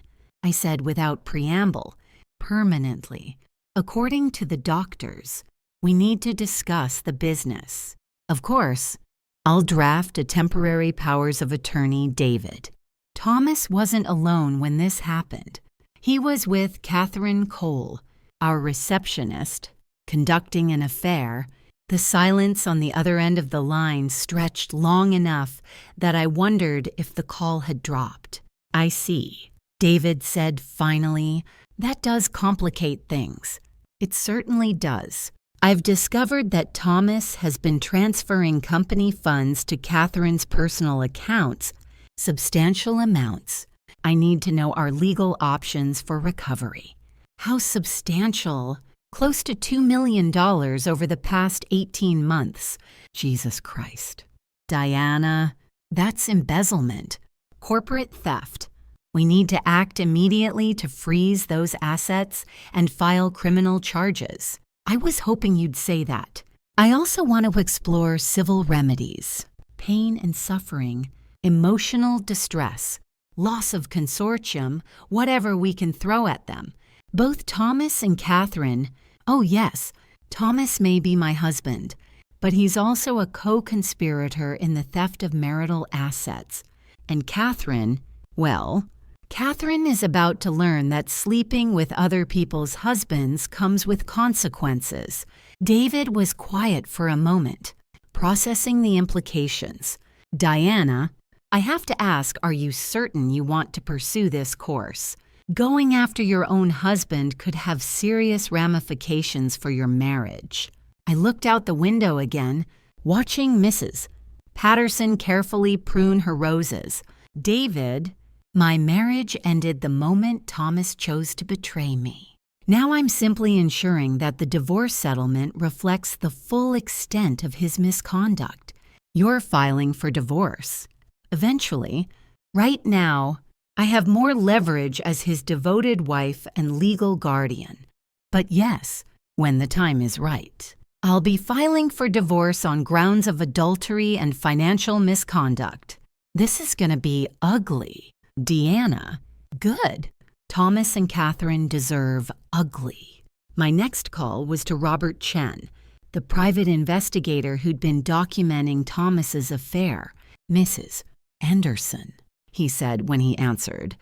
I said without preamble, permanently. According to the doctors, we need to discuss the business. Of course, I'll draft a temporary powers of attorney, David. Thomas wasn't alone when this happened. He was with Catherine Cole, our receptionist, conducting an affair. The silence on the other end of the line stretched long enough that I wondered if the call had dropped. I see, David said finally. That does complicate things. It certainly does. I've discovered that Thomas has been transferring company funds to Catherine's personal accounts, substantial amounts. I need to know our legal options for recovery. How substantial? Close to $2 million over the past 18 months. Jesus Christ. Diana, that's embezzlement, corporate theft. We need to act immediately to freeze those assets and file criminal charges. I was hoping you'd say that. I also want to explore civil remedies, pain and suffering, emotional distress, loss of consortium, whatever we can throw at them. Both Thomas and Catherine, oh yes, Thomas may be my husband, but he's also a co-conspirator in the theft of marital assets. And Catherine, well, Catherine is about to learn that sleeping with other people's husbands comes with consequences. David was quiet for a moment, processing the implications. Diana, I have to ask, are you certain you want to pursue this course? Going after your own husband could have serious ramifications for your marriage. I looked out the window again, watching Mrs. Patterson carefully prune her roses. David, my marriage ended the moment Thomas chose to betray me. Now I'm simply ensuring that the divorce settlement reflects the full extent of his misconduct. You're filing for divorce. Eventually, right now, I have more leverage as his devoted wife and legal guardian. But yes, when the time is right, I'll be filing for divorce on grounds of adultery and financial misconduct. This is going to be ugly. Deanna, good. Thomas and Catherine deserve ugly. My next call was to Robert Chen, the private investigator who'd been documenting Thomas's affair. Mrs. Anderson, he said when he answered.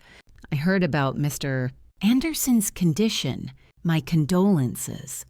I heard about Mr. Anderson's condition. My condolences.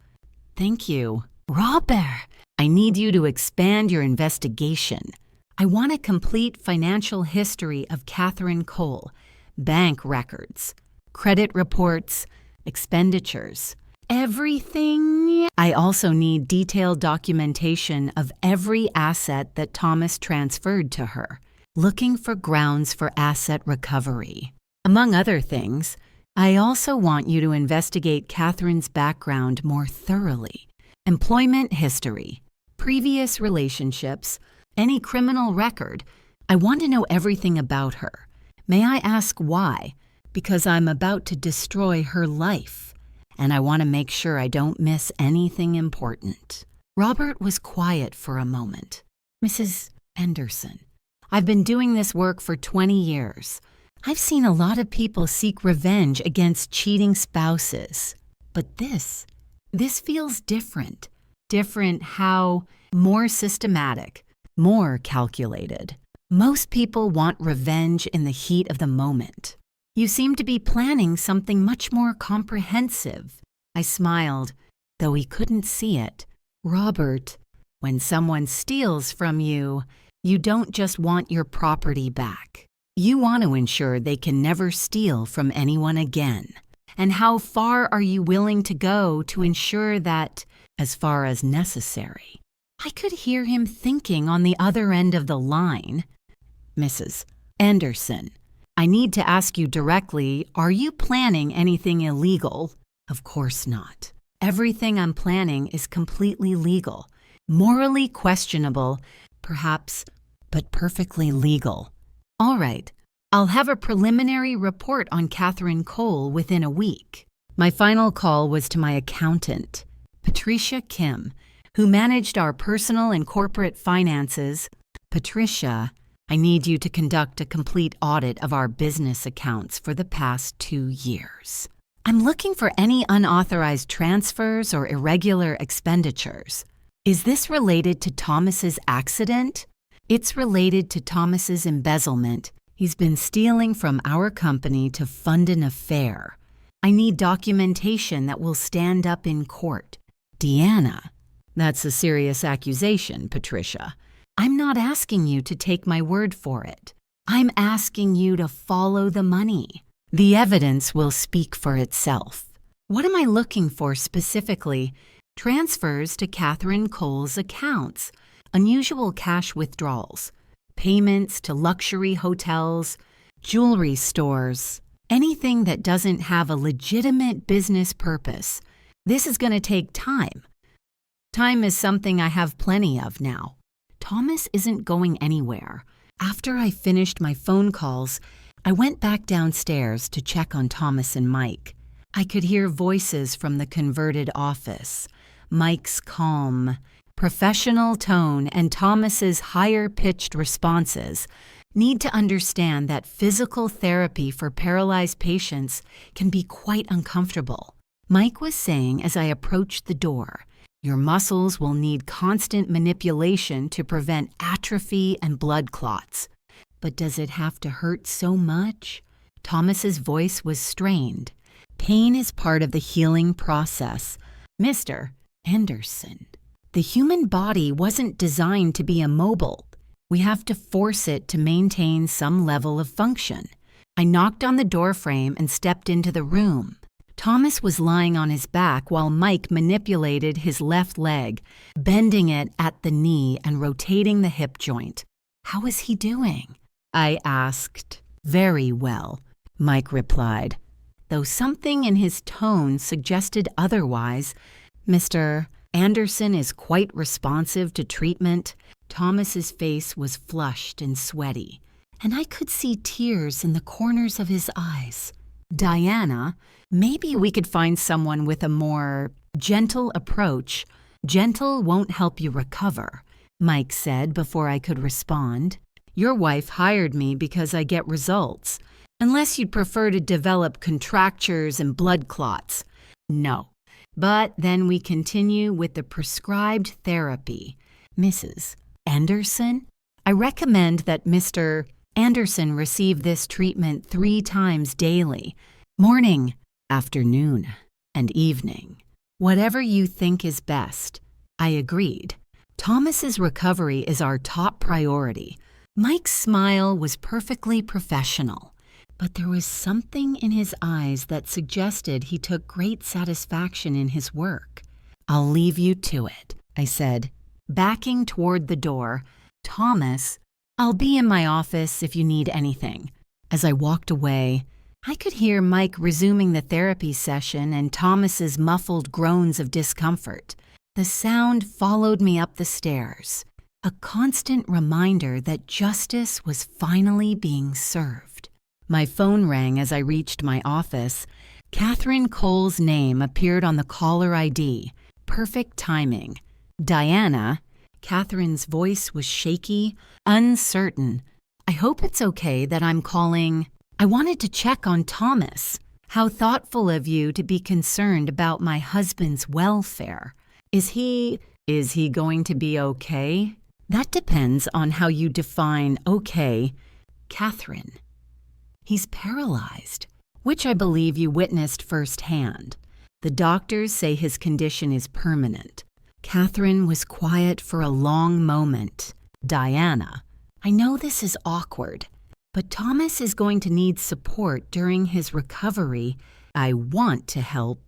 Thank you. Robert, I need you to expand your investigation. I want a complete financial history of Catherine Cole, bank records, credit reports, expenditures, everything. I also need detailed documentation of every asset that Thomas transferred to her, looking for grounds for asset recovery. Among other things, I also want you to investigate Catherine's background more thoroughly. Employment history, previous relationships, any criminal record. I want to know everything about her. May I ask why? Because I'm about to destroy her life, and I want to make sure I don't miss anything important. Robert was quiet for a moment. Mrs. Anderson, I've been doing this work for 20 years. I've seen a lot of people seek revenge against cheating spouses. But this feels different. Different how? More systematic, more calculated. Most people want revenge in the heat of the moment. You seem to be planning something much more comprehensive. I smiled, though he couldn't see it. Robert, when someone steals from you, you don't just want your property back. You want to ensure they can never steal from anyone again. And how far are you willing to go to ensure that, as far as necessary? I could hear him thinking on the other end of the line. Mrs. Anderson, I need to ask you directly, are you planning anything illegal? Of course not. Everything I'm planning is completely legal. Morally questionable, perhaps, but perfectly legal. All right, I'll have a preliminary report on Catherine Cole within a week. My final call was to my accountant, Patricia Kim, who managed our personal and corporate finances. Patricia, I need you to conduct a complete audit of our business accounts for the past 2 years. I'm looking for any unauthorized transfers or irregular expenditures. Is this related to Thomas's accident? It's related to Thomas's embezzlement. He's been stealing from our company to fund an affair. I need documentation that will stand up in court. Deanna, that's a serious accusation, Patricia. I'm not asking you to take my word for it. I'm asking you to follow the money. The evidence will speak for itself. What am I looking for specifically? Transfers to Catherine Cole's accounts, unusual cash withdrawals, payments to luxury hotels, jewelry stores, anything that doesn't have a legitimate business purpose. This is going to take time. Time is something I have plenty of now. Thomas isn't going anywhere. After I finished my phone calls, I went back downstairs to check on Thomas and Mike. I could hear voices from the converted office. Mike's calm, professional tone and Thomas's higher-pitched responses. Need to understand that physical therapy for paralyzed patients can be quite uncomfortable. Mike was saying as I approached the door, your muscles will need constant manipulation to prevent atrophy and blood clots. But does it have to hurt so much? Thomas's voice was strained. Pain is part of the healing process. Mr. Anderson, the human body wasn't designed to be immobile. We have to force it to maintain some level of function. I knocked on the doorframe and stepped into the room. Thomas was lying on his back while Mike manipulated his left leg, bending it at the knee and rotating the hip joint. How is he doing? I asked. Very well, Mike replied, though something in his tone suggested otherwise. Mr. Anderson is quite responsive to treatment. Thomas's face was flushed and sweaty, and I could see tears in the corners of his eyes. Diana, maybe we could find someone with a more gentle approach. Gentle won't help you recover, Mike said before I could respond. Your wife hired me because I get results, unless you'd prefer to develop contractures and blood clots. No. But then we continue with the prescribed therapy. Mrs. Anderson, I recommend that Mr. Anderson receive this treatment 3 times daily, morning, afternoon, and evening. Whatever you think is best. I agreed. Thomas's recovery is our top priority. Mike's smile was perfectly professional, but there was something in his eyes that suggested he took great satisfaction in his work. I'll leave you to it, I said, backing toward the door. Thomas, I'll be in my office if you need anything. As I walked away, I could hear Mike resuming the therapy session and Thomas's muffled groans of discomfort. The sound followed me up the stairs, a constant reminder that justice was finally being served. My phone rang as I reached my office. Catherine Cole's name appeared on the caller ID. Perfect timing. Diana. Catherine's voice was shaky, uncertain. I hope it's okay that I'm calling. I wanted to check on Thomas. How thoughtful of you to be concerned about my husband's welfare. Is he going to be okay? That depends on how you define okay. Catherine. He's paralyzed, which I believe you witnessed firsthand. The doctors say his condition is permanent. Catherine was quiet for a long moment. Diana, I know this is awkward, but Thomas is going to need support during his recovery. I want to help.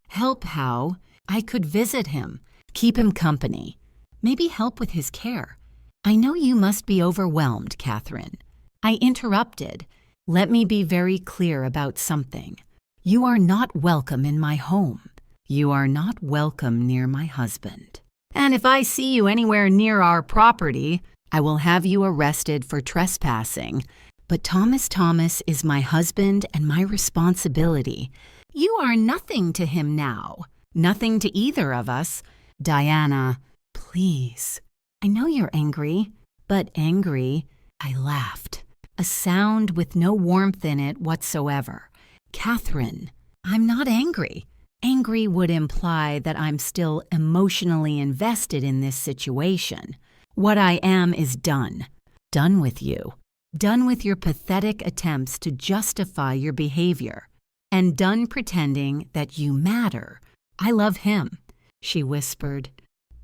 Help how? I could visit him, keep him company, maybe help with his care. I know you must be overwhelmed, Catherine. I interrupted. Let me be very clear about something. You are not welcome in my home. You are not welcome near my husband. And if I see you anywhere near our property, I will have you arrested for trespassing. But Thomas is my husband and my responsibility. You are nothing to him now. Nothing to either of us. Diana, please. I know you're angry, but angry. I laughed. A sound with no warmth in it whatsoever. Catherine, I'm not angry. Angry would imply that I'm still emotionally invested in this situation. What I am is done. Done with you. Done with your pathetic attempts to justify your behavior. And done pretending that you matter. I love him, she whispered.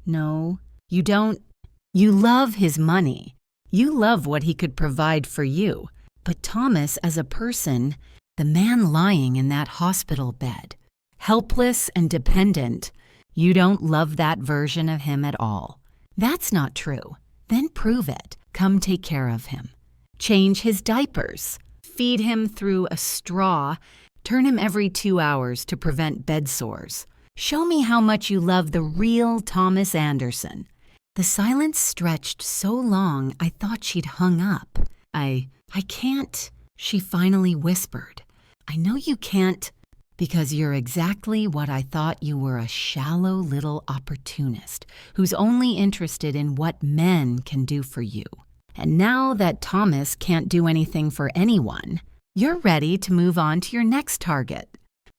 No, you don't. You love his money. You love what he could provide for you. But Thomas as a person, the man lying in that hospital bed, helpless and dependent, you don't love that version of him at all. That's not true. Then prove it. Come take care of him. Change his diapers. Feed him through a straw. Turn him every 2 hours to prevent bed sores. Show me how much you love the real Thomas Anderson. The silence stretched so long I thought she'd hung up. I can't, she finally whispered. I know you can't, because you're exactly what I thought you were, a shallow little opportunist who's only interested in what men can do for you. And now that Thomas can't do anything for anyone, you're ready to move on to your next target.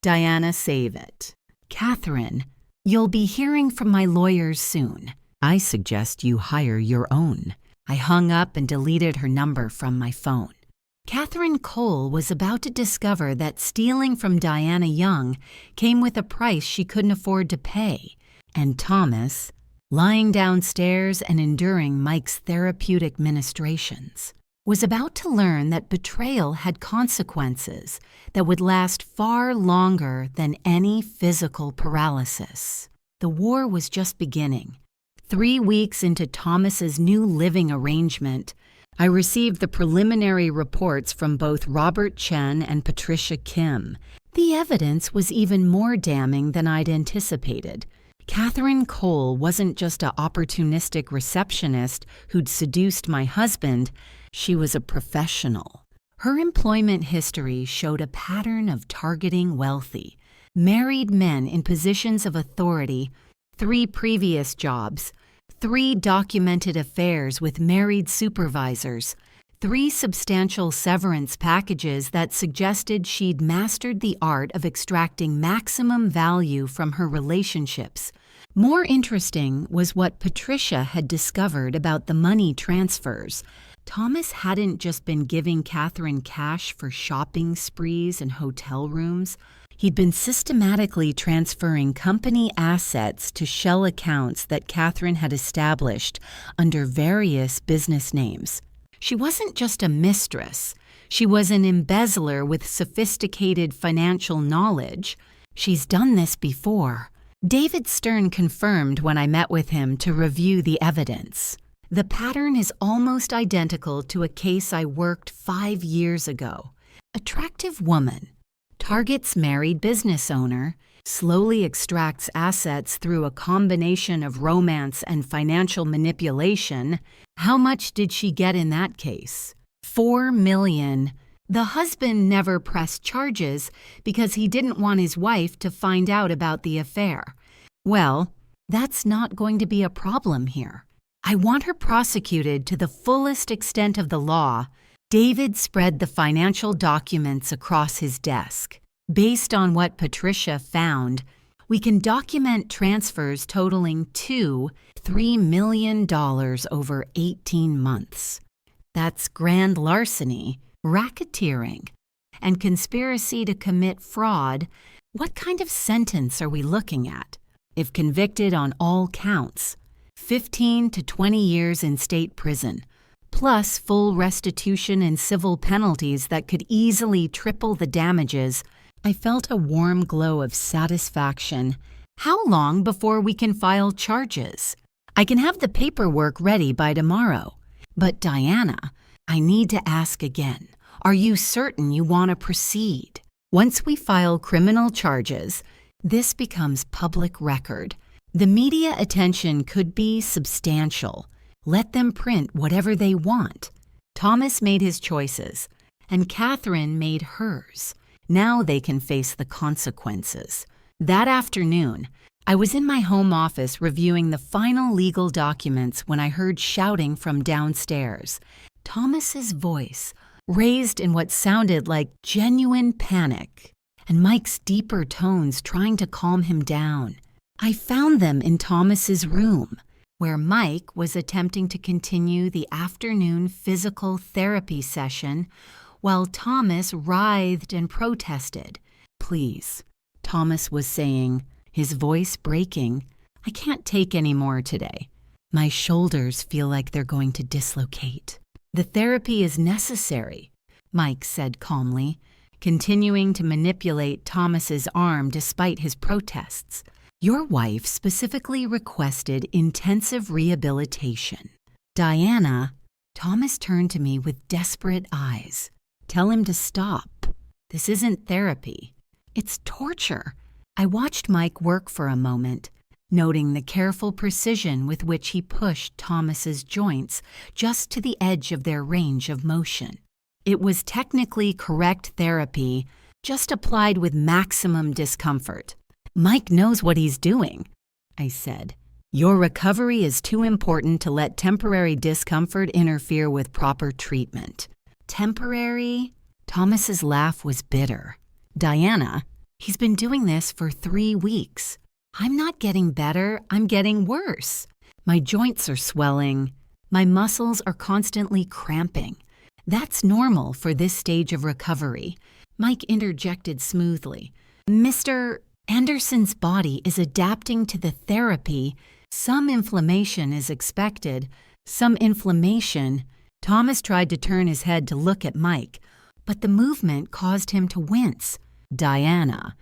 Diana, save it. Catherine, you'll be hearing from my lawyers soon. I suggest you hire your own. I hung up and deleted her number from my phone. Catherine Cole was about to discover that stealing from Diana Young came with a price she couldn't afford to pay. And Thomas, lying downstairs and enduring Mike's therapeutic ministrations, was about to learn that betrayal had consequences that would last far longer than any physical paralysis. The war was just beginning. 3 weeks into Thomas's new living arrangement, I received the preliminary reports from both Robert Chen and Patricia Kim. The evidence was even more damning than I'd anticipated. Catherine Cole wasn't just an opportunistic receptionist who'd seduced my husband. She was a professional. Her employment history showed a pattern of targeting wealthy, married men in positions of authority, 3 previous jobs, 3 documented affairs with married supervisors, 3 substantial severance packages that suggested she'd mastered the art of extracting maximum value from her relationships. More interesting was what Patricia had discovered about the money transfers. Thomas hadn't just been giving Catherine cash for shopping sprees and hotel rooms. He'd been systematically transferring company assets to shell accounts that Catherine had established under various business names. She wasn't just a mistress. She was an embezzler with sophisticated financial knowledge. She's done this before. David Stern confirmed when I met with him to review the evidence. The pattern is almost identical to a case I worked 5 years ago. Attractive woman. Targets married business owner, slowly extracts assets through a combination of romance and financial manipulation. How much did she get in that case? $4 million. The husband never pressed charges because he didn't want his wife to find out about the affair. Well, that's not going to be a problem here. I want her prosecuted to the fullest extent of the law. David spread the financial documents across his desk. Based on what Patricia found, we can document transfers totaling $3 million over 18 months. That's grand larceny, racketeering, and conspiracy to commit fraud What kind of sentence are we looking at? If convicted on all counts, 15 to 20 years in state prison, plus full restitution and civil penalties that could easily triple the damages. I felt a warm glow of satisfaction. How long before we can file charges? I can have the paperwork ready by tomorrow. But Diana, I need to ask again. Are you certain you want to proceed? Once we file criminal charges, this becomes public record. The media attention could be substantial. Let them print whatever they want. Thomas made his choices, and Catherine made hers. Now they can face the consequences. That afternoon, I was in my home office reviewing the final legal documents when I heard shouting from downstairs. Thomas's voice, raised in what sounded like genuine panic, and Mike's deeper tones trying to calm him down. I found them in Thomas's room, where Mike was attempting to continue the afternoon physical therapy session while Thomas writhed and protested. "Please," Thomas was saying, his voice breaking, "I can't take any more today. My shoulders feel like they're going to dislocate." "The therapy is necessary," Mike said calmly, continuing to manipulate Thomas's arm despite his protests. "Your wife specifically requested intensive rehabilitation." "Diana," Thomas turned to me with desperate eyes. "Tell him to stop. This isn't therapy. It's torture." I watched Mike work for a moment, noting the careful precision with which he pushed Thomas's joints just to the edge of their range of motion. It was technically correct therapy, just applied with maximum discomfort. "Mike knows what he's doing," I said. "Your recovery is too important to let temporary discomfort interfere with proper treatment." "Temporary?" Thomas's laugh was bitter. "Diana, he's been doing this for 3 weeks. I'm not getting better, I'm getting worse. My joints are swelling. My muscles are constantly cramping. That's normal for this stage of recovery." Mike interjected smoothly. "Mr. Anderson's body is adapting to the therapy. Some inflammation is expected. Some inflammation." Thomas tried to turn his head to look at Mike, but the movement caused him to wince. "Diana,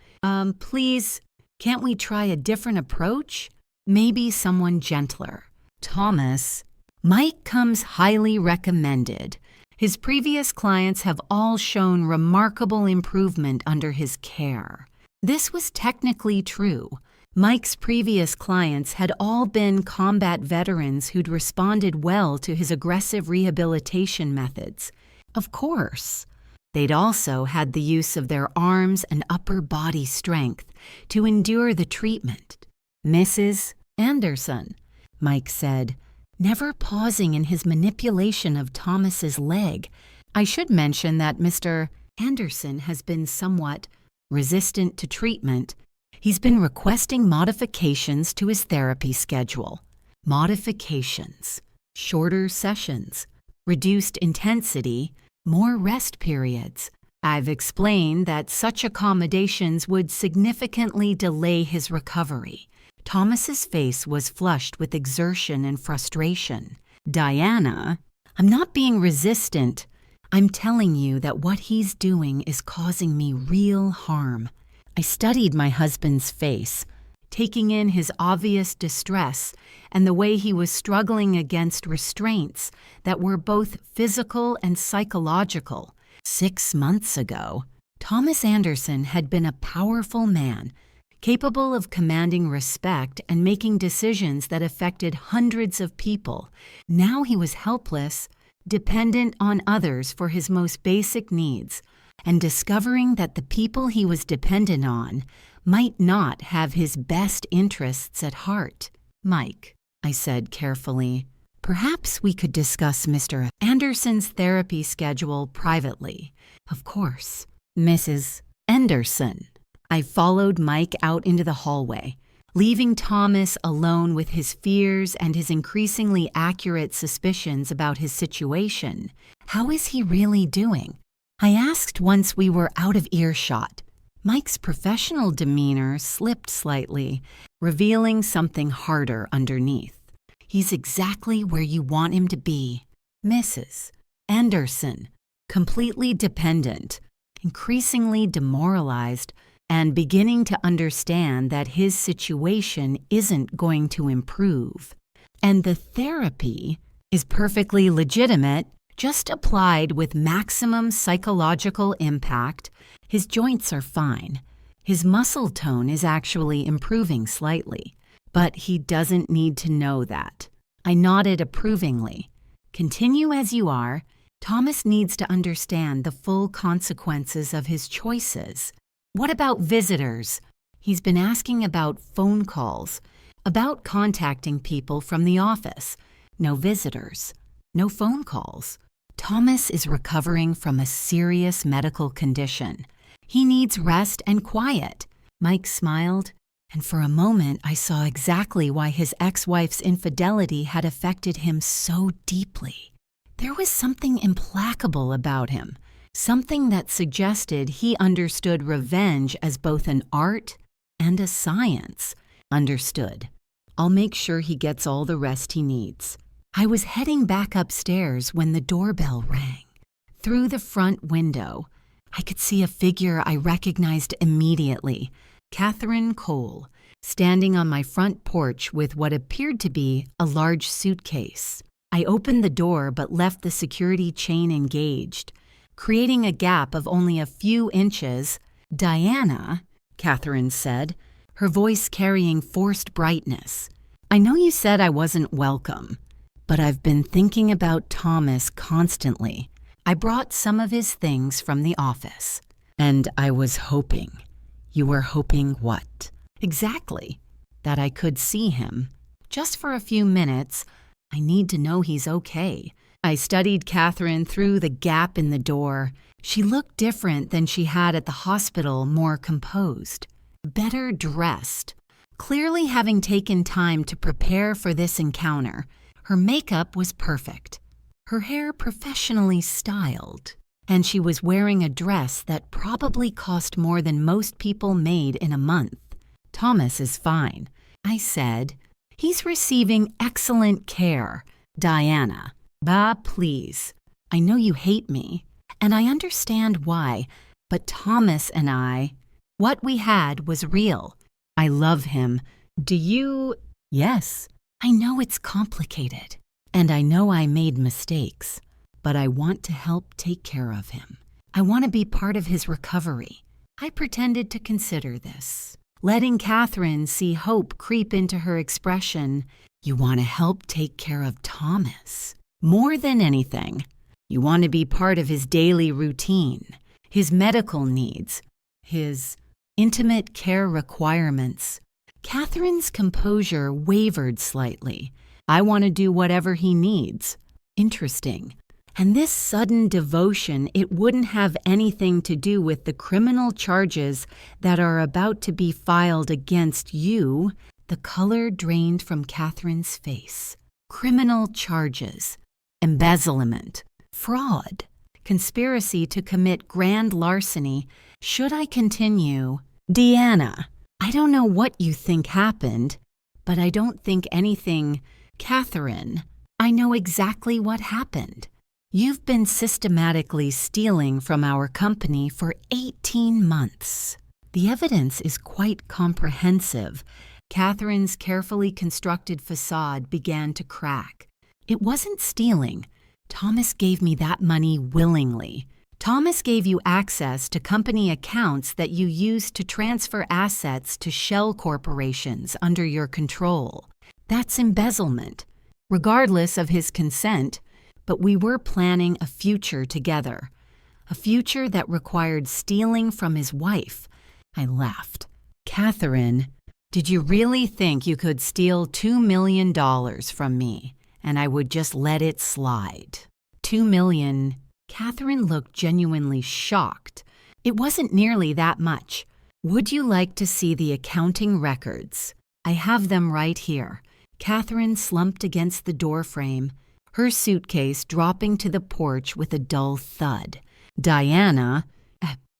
please, can't we try a different approach? Maybe someone gentler." "Thomas, Mike comes highly recommended. His previous clients have all shown remarkable improvement under his care." This was technically true. Mike's previous clients had all been combat veterans who'd responded well to his aggressive rehabilitation methods. Of course, they'd also had the use of their arms and upper body strength to endure the treatment. "Mrs. Anderson," Mike said, never pausing in his manipulation of Thomas's leg. "I should mention that Mr. Anderson has been somewhat resistant to treatment. He's been requesting modifications to his therapy schedule. Modifications, shorter sessions, reduced intensity, more rest periods. I've explained that such accommodations would significantly delay his recovery." Thomas's face was flushed with exertion and frustration. "Diana, I'm not being resistant. I'm telling you that what he's doing is causing me real harm." I studied my husband's face, taking in his obvious distress and the way he was struggling against restraints that were both physical and psychological. 6 months ago, Thomas Anderson had been a powerful man, capable of commanding respect and making decisions that affected hundreds of people. Now he was helpless, dependent on others for his most basic needs, and discovering that the people he was dependent on might not have his best interests at heart. "Mike," I said carefully, "perhaps we could discuss Mr. Anderson's therapy schedule privately." "Of course." "Mrs. Anderson." I followed Mike out into the hallway, leaving Thomas alone with his fears and his increasingly accurate suspicions about his situation. "How is he really doing?" I asked once we were out of earshot. Mike's professional demeanor slipped slightly, revealing something harder underneath. He's exactly where you want him to be. Mrs. Anderson, completely dependent, increasingly demoralized, and beginning to understand that his situation isn't going to improve. And the therapy is perfectly legitimate, just applied with maximum psychological impact. His joints are fine. His muscle tone is actually improving slightly, but he doesn't need to know that. I nodded approvingly. Continue as you are. Thomas needs to understand the full consequences of his choices. What about visitors? He's been asking about phone calls, about contacting people from the office. No visitors, no phone calls. Thomas is recovering from a serious medical condition. He needs rest and quiet. Mike smiled, and for a moment I saw exactly why his ex-wife's infidelity had affected him so deeply. There was something implacable about him, something that suggested he understood revenge as both an art and a science. Understood. I'll make sure he gets all the rest he needs. I was heading back upstairs when the doorbell rang. Through the front window, I could see a figure I recognized immediately, Catherine Cole, standing on my front porch with what appeared to be a large suitcase. I opened the door but left the security chain engaged, creating a gap of only a few inches. "Diana," Catherine said, her voice carrying forced brightness. "I know you said I wasn't welcome, but I've been thinking about Thomas constantly. I brought some of his things from the office, and I was hoping." "You were hoping what?" "Exactly. That I could see him. Just for a few minutes. I need to know he's okay." I studied Catherine through the gap in the door. She looked different than she had at the hospital, more composed, better dressed, clearly having taken time to prepare for this encounter. Her makeup was perfect, her hair professionally styled, and she was wearing a dress that probably cost more than most people made in a month. "Thomas is fine," I said. "He's receiving excellent care, Diana." "Bah, please. I know you hate me, and I understand why, but Thomas and what we had was real. I love him. Do you?" "Yes. I know it's complicated, and I know I made mistakes, but I want to help take care of him. I want to be part of his recovery." I pretended to consider this, letting Catherine see hope creep into her expression. "You want to help take care of Thomas. More than anything, you want to be part of his daily routine, his medical needs, his intimate care requirements." Catherine's composure wavered slightly. "I want to do whatever he needs." Interesting. And this sudden devotion, it wouldn't have anything to do with the criminal charges that are about to be filed against you. The color drained from Catherine's face. Criminal charges. Embezzlement. Fraud. Conspiracy to commit grand larceny. Should I continue? "Diana, I don't know what you think happened, but I don't think anything." "Catherine, I know exactly what happened. You've been systematically stealing from our company for 18 months. The evidence is quite comprehensive." Catherine's carefully constructed facade began to crack. "It wasn't stealing. Thomas gave me that money willingly. Thomas gave you access to company accounts that you used to transfer assets to shell corporations under your control. That's embezzlement, regardless of his consent, but we were planning a future together, a future that required stealing from his wife." I laughed. "Catherine, did you really think you could steal $2 million from me and I would just let it slide?" $2 million. Catherine looked genuinely shocked. "It wasn't nearly that much. Would you like to see the accounting records? I have them right here." Catherine slumped against the doorframe, her suitcase dropping to the porch with a dull thud. "Diana,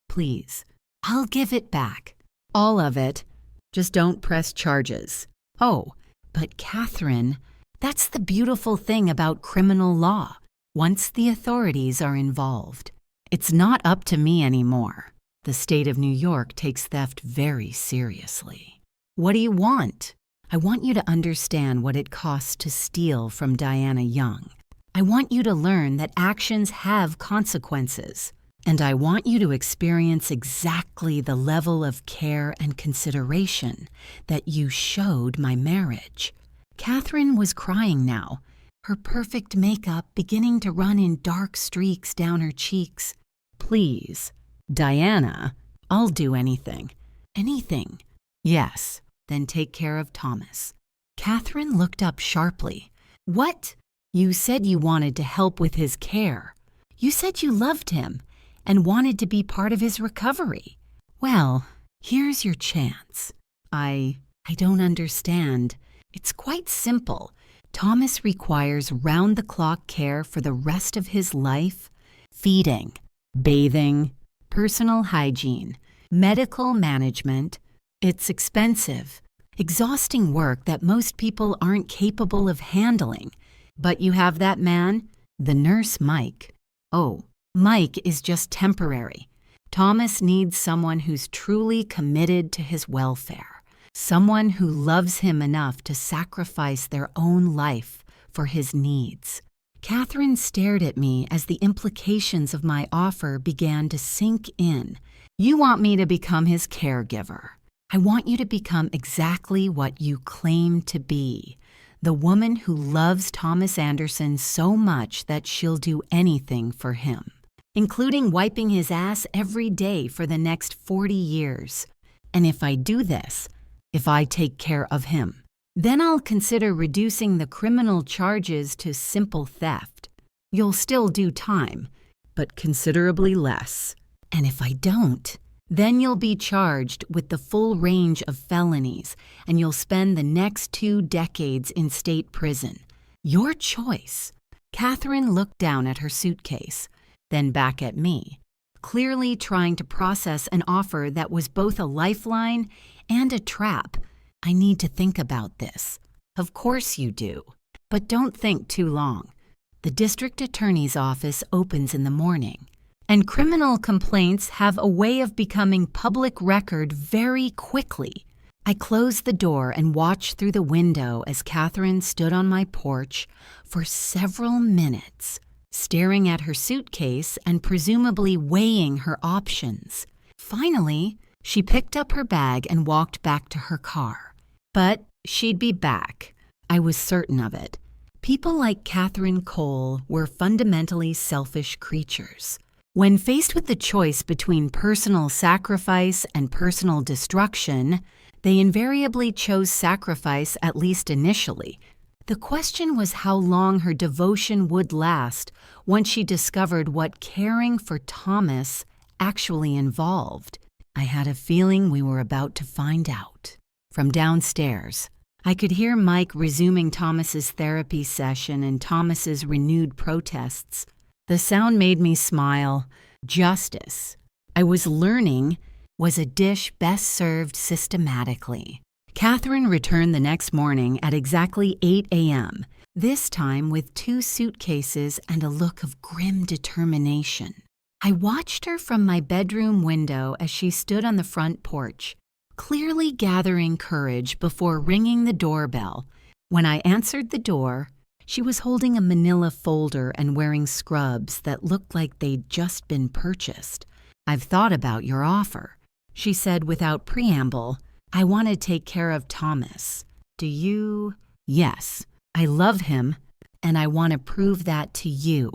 please, I'll give it back. All of it. Just don't press charges. Oh, but Catherine, that's the beautiful thing about criminal law. Once the authorities are involved, it's not up to me anymore. The state of New York takes theft very seriously. What do you want? I want you to understand what it costs to steal from Diana Young. I want you to learn that actions have consequences. And I want you to experience exactly the level of care and consideration that you showed my marriage. Catherine was crying now, her perfect makeup beginning to run in dark streaks down her cheeks. Please, Diana, I'll do anything. Anything. Yes, then take care of Thomas. Catherine looked up sharply. What? You said you wanted to help with his care. You said you loved him and wanted to be part of his recovery. Well, here's your chance. I don't understand. It's quite simple. Thomas requires round-the-clock care for the rest of his life. Feeding, bathing, personal hygiene, medical management. It's expensive, exhausting work that most people aren't capable of handling. But you have that man, the nurse Mike. Oh, Mike is just temporary. Thomas needs someone who's truly committed to his welfare, someone who loves him enough to sacrifice their own life for his needs. Catherine stared at me as the implications of my offer began to sink in. You want me to become his caregiver. I want you to become exactly what you claim to be. The woman who loves Thomas Anderson so much that she'll do anything for him, including wiping his ass every day for the next 40 years. And if I do this, if I take care of him, then I'll consider reducing the criminal charges to simple theft. You'll still do time, but considerably less. And if I don't, then you'll be charged with the full range of felonies, and you'll spend the next 2 decades in state prison. Your choice. Catherine looked down at her suitcase, then back at me, clearly trying to process an offer that was both a lifeline and a trap. I need to think about this. Of course you do. But don't think too long. The district attorney's office opens in the morning, and criminal complaints have a way of becoming public record very quickly. I closed the door and watched through the window as Catherine stood on my porch for several minutes, staring at her suitcase and presumably weighing her options. Finally, she picked up her bag and walked back to her car. But she'd be back. I was certain of it. People like Catherine Cole were fundamentally selfish creatures. When faced with the choice between personal sacrifice and personal destruction, they invariably chose sacrifice, at least initially. The question was how long her devotion would last once she discovered what caring for Thomas actually involved. I had a feeling we were about to find out. From downstairs, I could hear Mike resuming Thomas's therapy session and Thomas's renewed protests. The sound made me smile. Justice, I was learning, was a dish best served systematically. Catherine returned the next morning at exactly 8 a.m., this time with 2 suitcases and a look of grim determination. I watched her from my bedroom window as she stood on the front porch, clearly gathering courage before ringing the doorbell. When I answered the door, she was holding a manila folder and wearing scrubs that looked like they'd just been purchased. I've thought about your offer, she said without preamble. I want to take care of Thomas. Do you? Yes, I love him, and I want to prove that to you,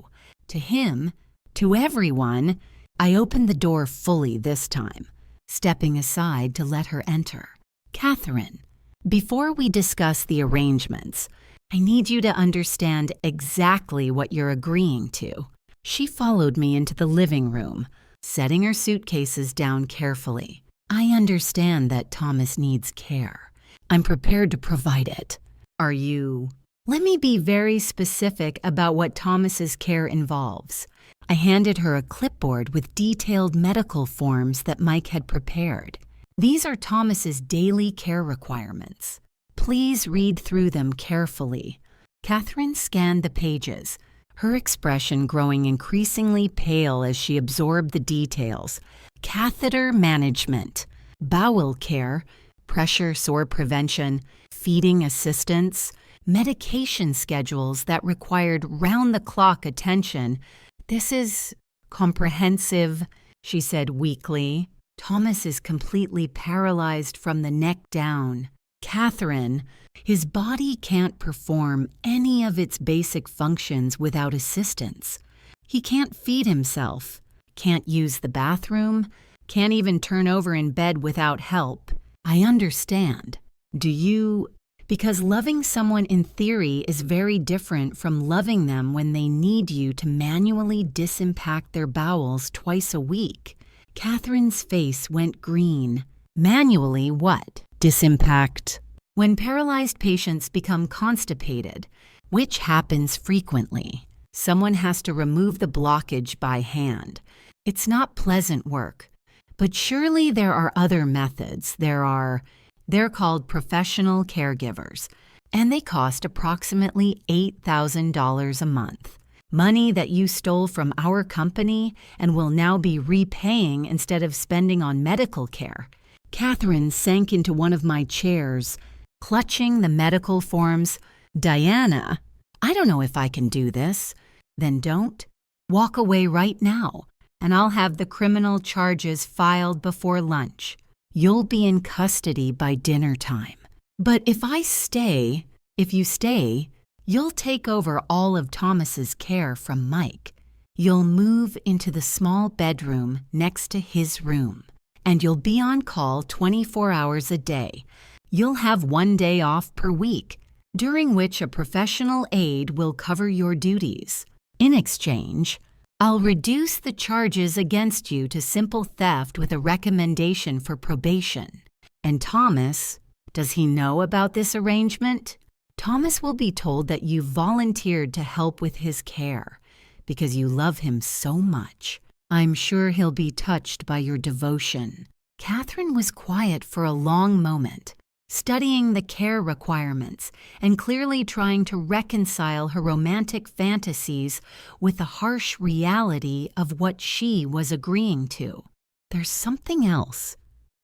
to him, to everyone. I opened the door fully this time, stepping aside to let her enter. Catherine, before we discuss the arrangements, I need you to understand exactly what you're agreeing to. She followed me into the living room, setting her suitcases down carefully. I understand that Thomas needs care. I'm prepared to provide it. Are you? Let me be very specific about what Thomas's care involves. I handed her a clipboard with detailed medical forms that Mike had prepared. These are Thomas's daily care requirements. Please read through them carefully. Catherine scanned the pages, her expression growing increasingly pale as she absorbed the details. Catheter management, bowel care, pressure sore prevention, feeding assistance, medication schedules that required round-the-clock attention. This is comprehensive, she said weakly. Thomas is completely paralyzed from the neck down. Catherine, his body can't perform any of its basic functions without assistance. He can't feed himself, can't use the bathroom, can't even turn over in bed without help. I understand. Do you? Because loving someone in theory is very different from loving them when they need you to manually disimpact their bowels twice a week. Catherine's face went green. Manually what? Disimpact. When paralyzed patients become constipated, which happens frequently, someone has to remove the blockage by hand. It's not pleasant work. But surely there are other methods. They're called professional caregivers, and they cost approximately $8,000 a month. Money that you stole from our company and will now be repaying instead of spending on medical care. Catherine sank into one of my chairs, clutching the medical forms. Diana, I don't know if I can do this. Then don't. Walk away right now, and I'll have the criminal charges filed before lunch. You'll be in custody by dinner time. But if you stay, you'll take over all of Thomas's care from Mike. You'll move into the small bedroom next to his room, and you'll be on call 24 hours a day. You'll have 1 day off per week, during which a professional aide will cover your duties. In exchange, I'll reduce the charges against you to simple theft with a recommendation for probation. And Thomas, does he know about this arrangement? Thomas will be told that you volunteered to help with his care because you love him so much. I'm sure he'll be touched by your devotion. Catherine was quiet for a long moment, studying the care requirements and clearly trying to reconcile her romantic fantasies with the harsh reality of what she was agreeing to. There's something else.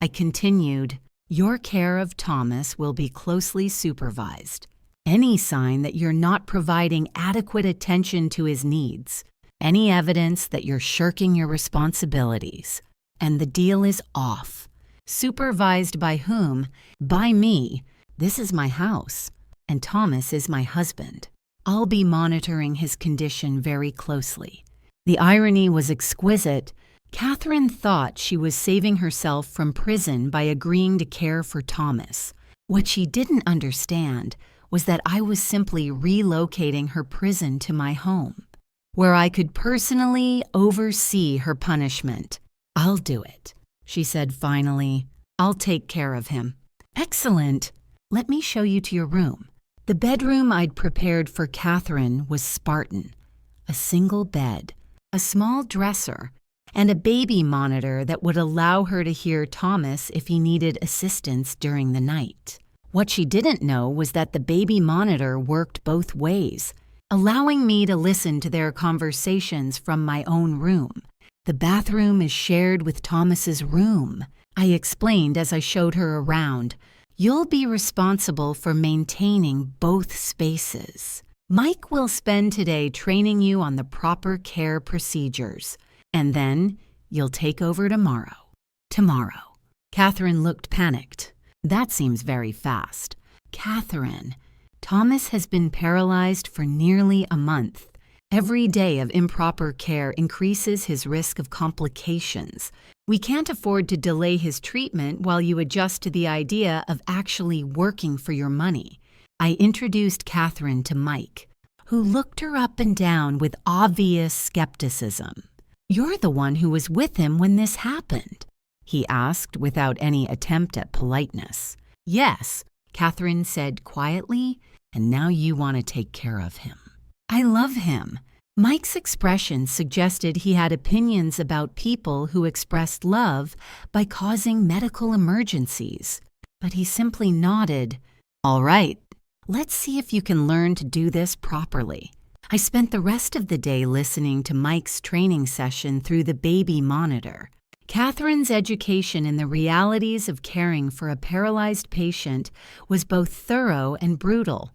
I continued, your care of Thomas will be closely supervised. Any sign that you're not providing adequate attention to his needs, any evidence that you're shirking your responsibilities, and the deal is off. Supervised by whom? By me. This is my house, and Thomas is my husband. I'll be monitoring his condition very closely. The irony was exquisite. Catherine thought she was saving herself from prison by agreeing to care for Thomas. What she didn't understand was that I was simply relocating her prison to my home, where I could personally oversee her punishment. I'll do it, she said finally. I'll take care of him. Excellent. Let me show you to your room. The bedroom I'd prepared for Catherine was Spartan. A single bed, a small dresser, and a baby monitor that would allow her to hear Thomas if he needed assistance during the night. What she didn't know was that the baby monitor worked both ways, allowing me to listen to their conversations from my own room. The bathroom is shared with Thomas's room, I explained as I showed her around. You'll be responsible for maintaining both spaces. Mike will spend today training you on the proper care procedures, and then you'll take over tomorrow. Tomorrow. Catherine looked panicked. That seems very fast. Catherine, Thomas has been paralyzed for nearly a month. Every day of improper care increases his risk of complications. We can't afford to delay his treatment while you adjust to the idea of actually working for your money. I introduced Catherine to Mike, who looked her up and down with obvious skepticism. You're the one who was with him when this happened, he asked without any attempt at politeness. Yes, Catherine said quietly, and now you want to take care of him. I love him. Mike's expression suggested he had opinions about people who expressed love by causing medical emergencies, but he simply nodded. "All right, let's see if you can learn to do this properly." I spent the rest of the day listening to Mike's training session through the baby monitor. Catherine's education in the realities of caring for a paralyzed patient was both thorough and brutal.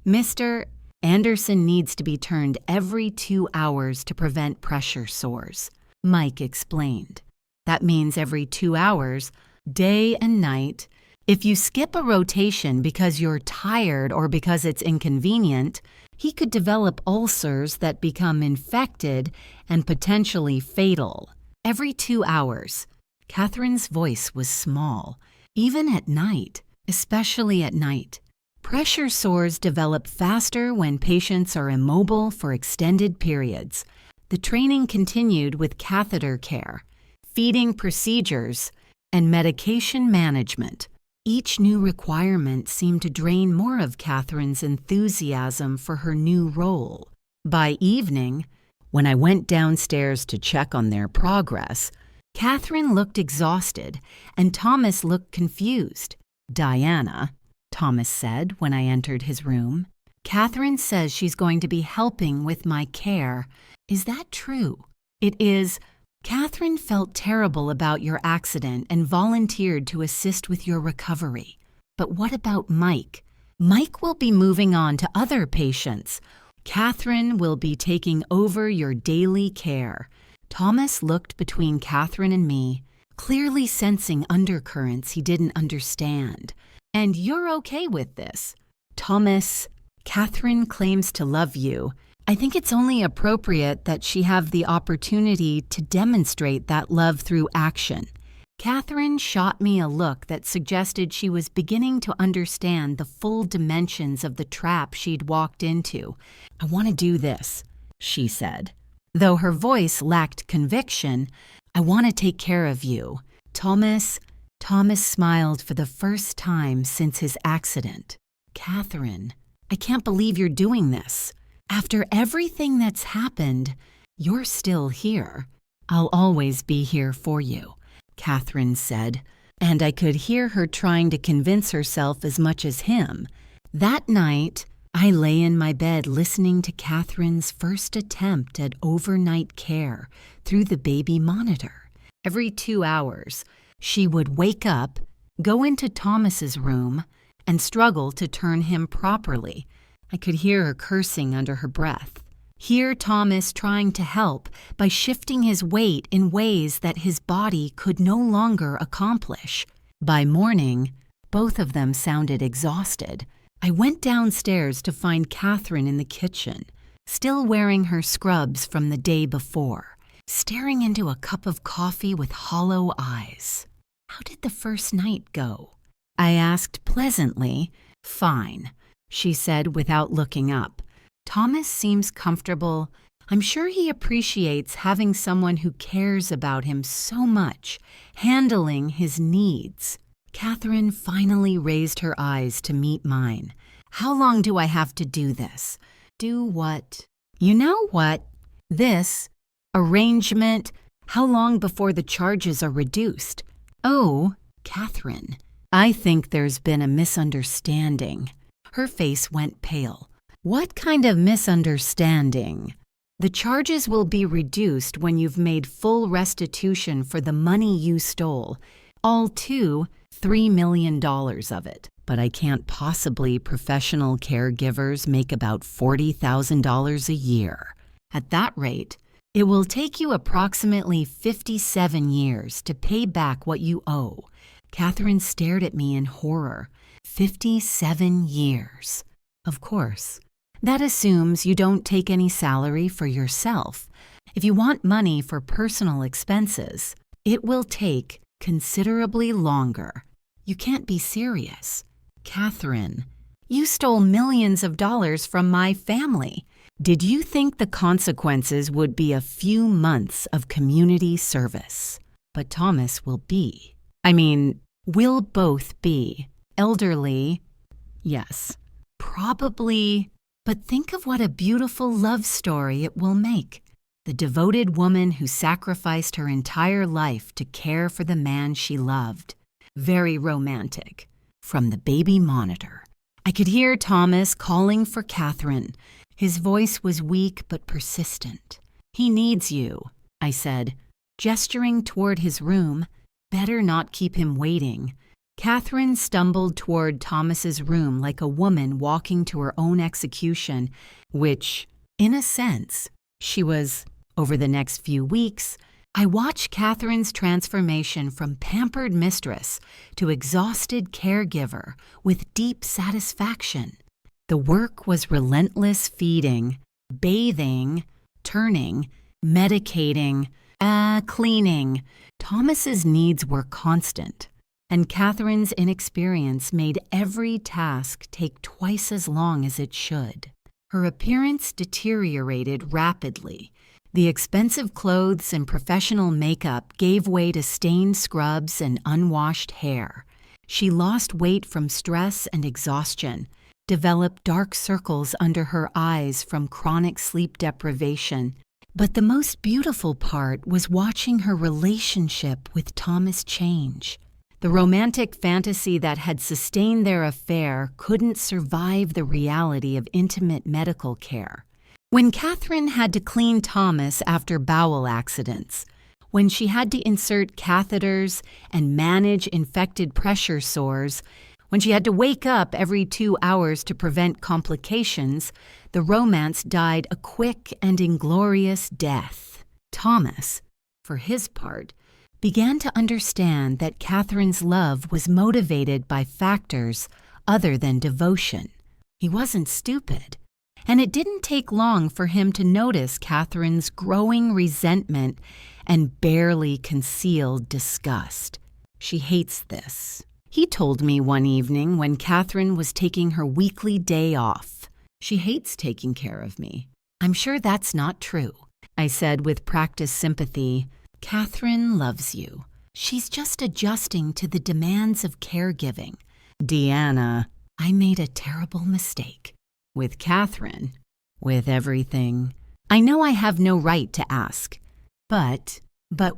Mr. Anderson needs to be turned every 2 hours to prevent pressure sores, Mike explained. That means every 2 hours, day and night. If you skip a rotation because you're tired or because it's inconvenient, he could develop ulcers that become infected and potentially fatal. Every 2 hours. Catherine's voice was small, even at night, especially at night. Pressure sores develop faster when patients are immobile for extended periods. The training continued with catheter care, feeding procedures, and medication management. Each new requirement seemed to drain more of Catherine's enthusiasm for her new role. By evening, when I went downstairs to check on their progress, Catherine looked exhausted and Thomas looked confused. "Diana," Thomas said when I entered his room, "Catherine says she's going to be helping with my care. Is that true?" "It is. Catherine felt terrible about your accident and volunteered to assist with your recovery. But what about Mike? Mike will be moving on to other patients. Catherine will be taking over your daily care." Thomas looked between Catherine and me, clearly sensing undercurrents he didn't understand. "And you're okay with this?" "Thomas, Catherine claims to love you. I think it's only appropriate that she have the opportunity to demonstrate that love through action." Catherine shot me a look that suggested she was beginning to understand the full dimensions of the trap she'd walked into. "I want to do this," she said. Though her voice lacked conviction, "I want to take care of you. Thomas smiled for the first time since his accident. "Catherine, I can't believe you're doing this. After everything that's happened, you're still here." "I'll always be here for you," Catherine said, and I could hear her trying to convince herself as much as him. That night, I lay in my bed listening to Catherine's first attempt at overnight care through the baby monitor. Every 2 hours, she would wake up, go into Thomas's room, and struggle to turn him properly. I could hear her cursing under her breath. Hear Thomas trying to help by shifting his weight in ways that his body could no longer accomplish. By morning, both of them sounded exhausted. I went downstairs to find Catherine in the kitchen, still wearing her scrubs from the day before, staring into a cup of coffee with hollow eyes. "How did the first night go?" I asked pleasantly. "Fine," she said without looking up. "Thomas seems comfortable. I'm sure he appreciates having someone who cares about him so much, handling his needs." Catherine finally raised her eyes to meet mine. "How long do I have to do this?" "Do what?" "You know what? This arrangement. How long before the charges are reduced?" "Oh, Catherine, I think there's been a misunderstanding." Her face went pale. "What kind of misunderstanding?" "The charges will be reduced when you've made full restitution for the money you stole, all $3 million of it. But I can't possibly. Professional caregivers make about $40,000 a year. At that rate, it will take you approximately 57 years to pay back what you owe." Catherine stared at me in horror. 57 years. "Of course. That assumes you don't take any salary for yourself. If you want money for personal expenses, it will take considerably longer." "You can't be serious." "Catherine, you stole millions of dollars from my family. Did you think the consequences would be a few months of community service?" "But Thomas will be. We'll both be. Elderly, yes. Probably But think of what a beautiful love story it will make. The devoted woman who sacrificed her entire life to care for the man she loved. Very romantic. From the baby monitor, I could hear Thomas calling for Catherine. His voice was weak but persistent. "He needs you," I said, gesturing toward his room. Better not keep him waiting. Catherine stumbled toward Thomas's room like a woman walking to her own execution, which, in a sense, she was. Over the next few weeks, I watched Catherine's transformation from pampered mistress to exhausted caregiver with deep satisfaction. The work was relentless feeding, bathing, turning, medicating, cleaning. Thomas's needs were constant, and Catherine's inexperience made every task take twice as long as it should. Her appearance deteriorated rapidly. The expensive clothes and professional makeup gave way to stained scrubs and unwashed hair. She lost weight from stress and exhaustion, developed dark circles under her eyes from chronic sleep deprivation. But the most beautiful part was watching her relationship with Thomas change. The romantic fantasy that had sustained their affair couldn't survive the reality of intimate medical care. When Catherine had to clean Thomas after bowel accidents, when she had to insert catheters and manage infected pressure sores, when she had to wake up every 2 hours to prevent complications, the romance died a quick and inglorious death. Thomas, for his part, began to understand that Catherine's love was motivated by factors other than devotion. He wasn't stupid. And it didn't take long for him to notice Catherine's growing resentment and barely concealed disgust. She hates this. He told me one evening when Catherine was taking her weekly day off. She hates taking care of me. I'm sure that's not true, I said with practiced sympathy. Catherine loves you. She's just adjusting to the demands of caregiving. Deanna, I made a terrible mistake. With Catherine, with everything. I know I have no right to ask. But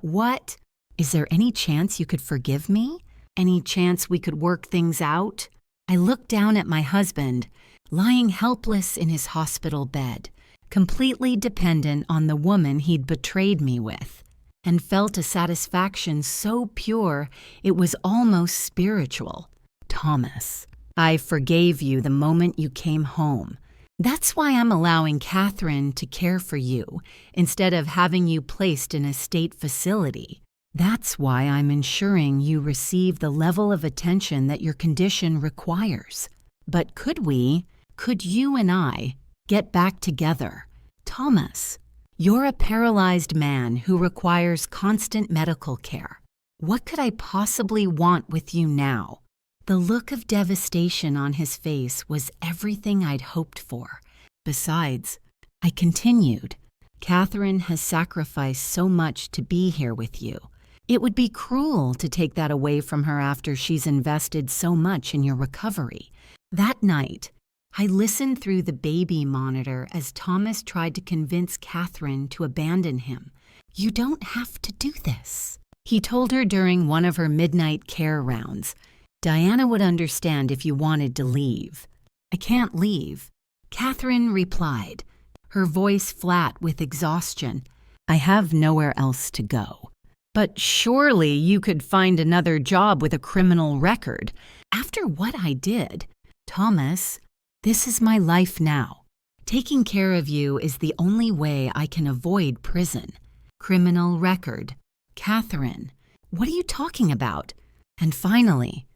what? Is there any chance you could forgive me? Any chance we could work things out? I looked down at my husband, lying helpless in his hospital bed, completely dependent on the woman he'd betrayed me with, and felt a satisfaction so pure it was almost spiritual. Thomas, I forgave you the moment you came home. That's why I'm allowing Catherine to care for you instead of having you placed in a state facility. That's why I'm ensuring you receive the level of attention that your condition requires. But could you and I, get back together? Thomas, you're a paralyzed man who requires constant medical care. What could I possibly want with you now? The look of devastation on his face was everything I'd hoped for. Besides, I continued, Catherine has sacrificed so much to be here with you. It would be cruel to take that away from her after she's invested so much in your recovery. That night, I listened through the baby monitor as Thomas tried to convince Catherine to abandon him. You don't have to do this, he told her during one of her midnight care rounds. Diana would understand if you wanted to leave. I can't leave, Catherine replied, her voice flat with exhaustion. I have nowhere else to go. But surely you could find another job with a criminal record. After what I did, Thomas, this is my life now. Taking care of you is the only way I can avoid prison. Criminal record. Catherine, what are you talking about? And finally,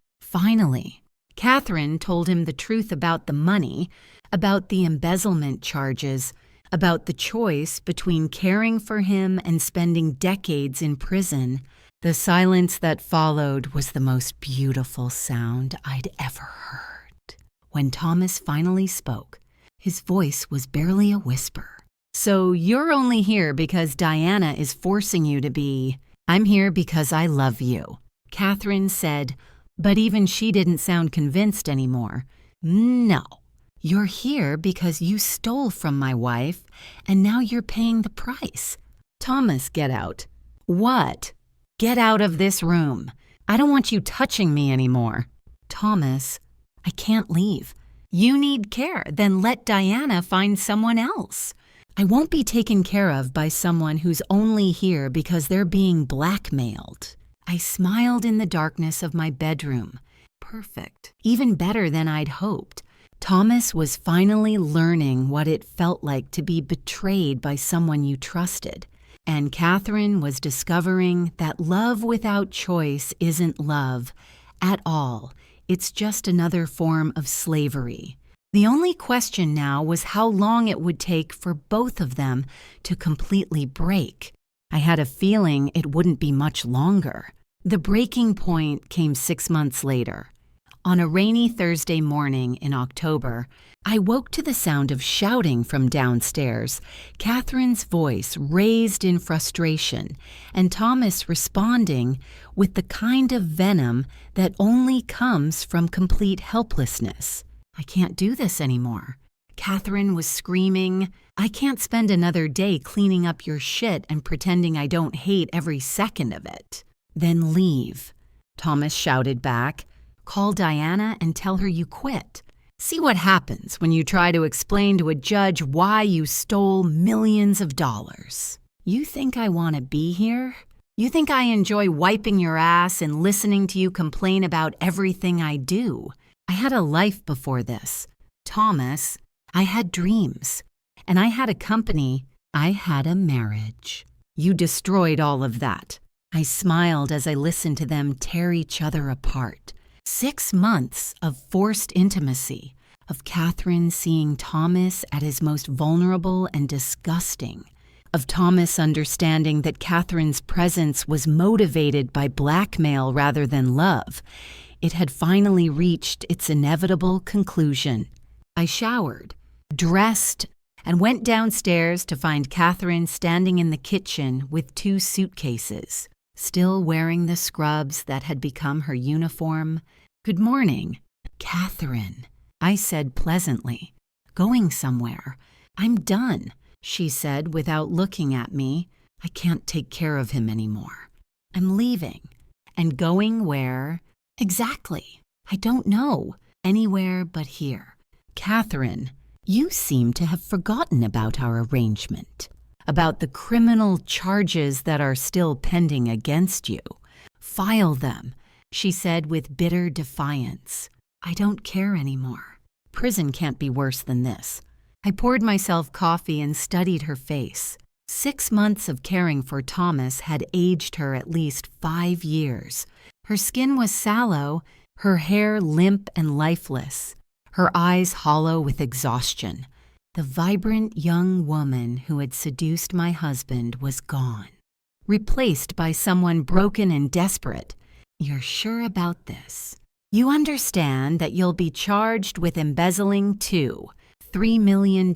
Catherine told him the truth about the money, about the embezzlement charges, about the choice between caring for him and spending decades in prison. The silence that followed was the most beautiful sound I'd ever heard. When Thomas finally spoke, his voice was barely a whisper. So you're only here because Diana is forcing you to be. I'm here because I love you, Catherine said, but even she didn't sound convinced anymore. No, You're here because you stole from my wife, and now you're paying the price. Thomas, get out. What? Get out of this room. I don't want you touching me anymore. Thomas, I can't leave. You need care, then let Diana find someone else. I won't be taken care of by someone who's only here because they're being blackmailed. I smiled in the darkness of my bedroom. Perfect. Even better than I'd hoped. Thomas was finally learning what it felt like to be betrayed by someone you trusted. And Catherine was discovering that love without choice isn't love at all. It's just another form of slavery. The only question now was how long it would take for both of them to completely break. I had a feeling it wouldn't be much longer. The breaking point came 6 months later. On a rainy Thursday morning in October, I woke to the sound of shouting from downstairs, Catherine's voice raised in frustration, and Thomas responding with the kind of venom that only comes from complete helplessness. I can't do this anymore. Catherine was screaming, I can't spend another day cleaning up your shit and pretending I don't hate every second of it. Then leave. Thomas shouted back, call Diana and tell her you quit. See what happens when you try to explain to a judge why you stole millions of dollars. You think I want to be here? You think I enjoy wiping your ass and listening to you complain about everything I do? I had a life before this. Thomas, I had dreams. And I had a company. I had a marriage. You destroyed all of that. I smiled as I listened to them tear each other apart. 6 months of forced intimacy, of Catherine seeing Thomas at his most vulnerable and disgusting, of Thomas understanding that Catherine's presence was motivated by blackmail rather than love. It had finally reached its inevitable conclusion. I showered, dressed, and went downstairs to find Catherine standing in the kitchen with 2 suitcases, still wearing the scrubs that had become her uniform. Good morning, Catherine, I said pleasantly. Going somewhere. I'm done, she said without looking at me. I can't take care of him anymore. I'm leaving. And going where? Exactly. I don't know. Anywhere but here. Catherine, you seem to have forgotten about our arrangement, about the criminal charges that are still pending against you. File them, she said with bitter defiance. I don't care anymore. Prison can't be worse than this. I poured myself coffee and studied her face. 6 months of caring for Thomas had aged her at least 5 years. Her skin was sallow, her hair limp and lifeless, her eyes hollow with exhaustion. The vibrant young woman who had seduced my husband was gone, replaced by someone broken and desperate. You're sure about this? You understand that you'll be charged with embezzling too, $3 million.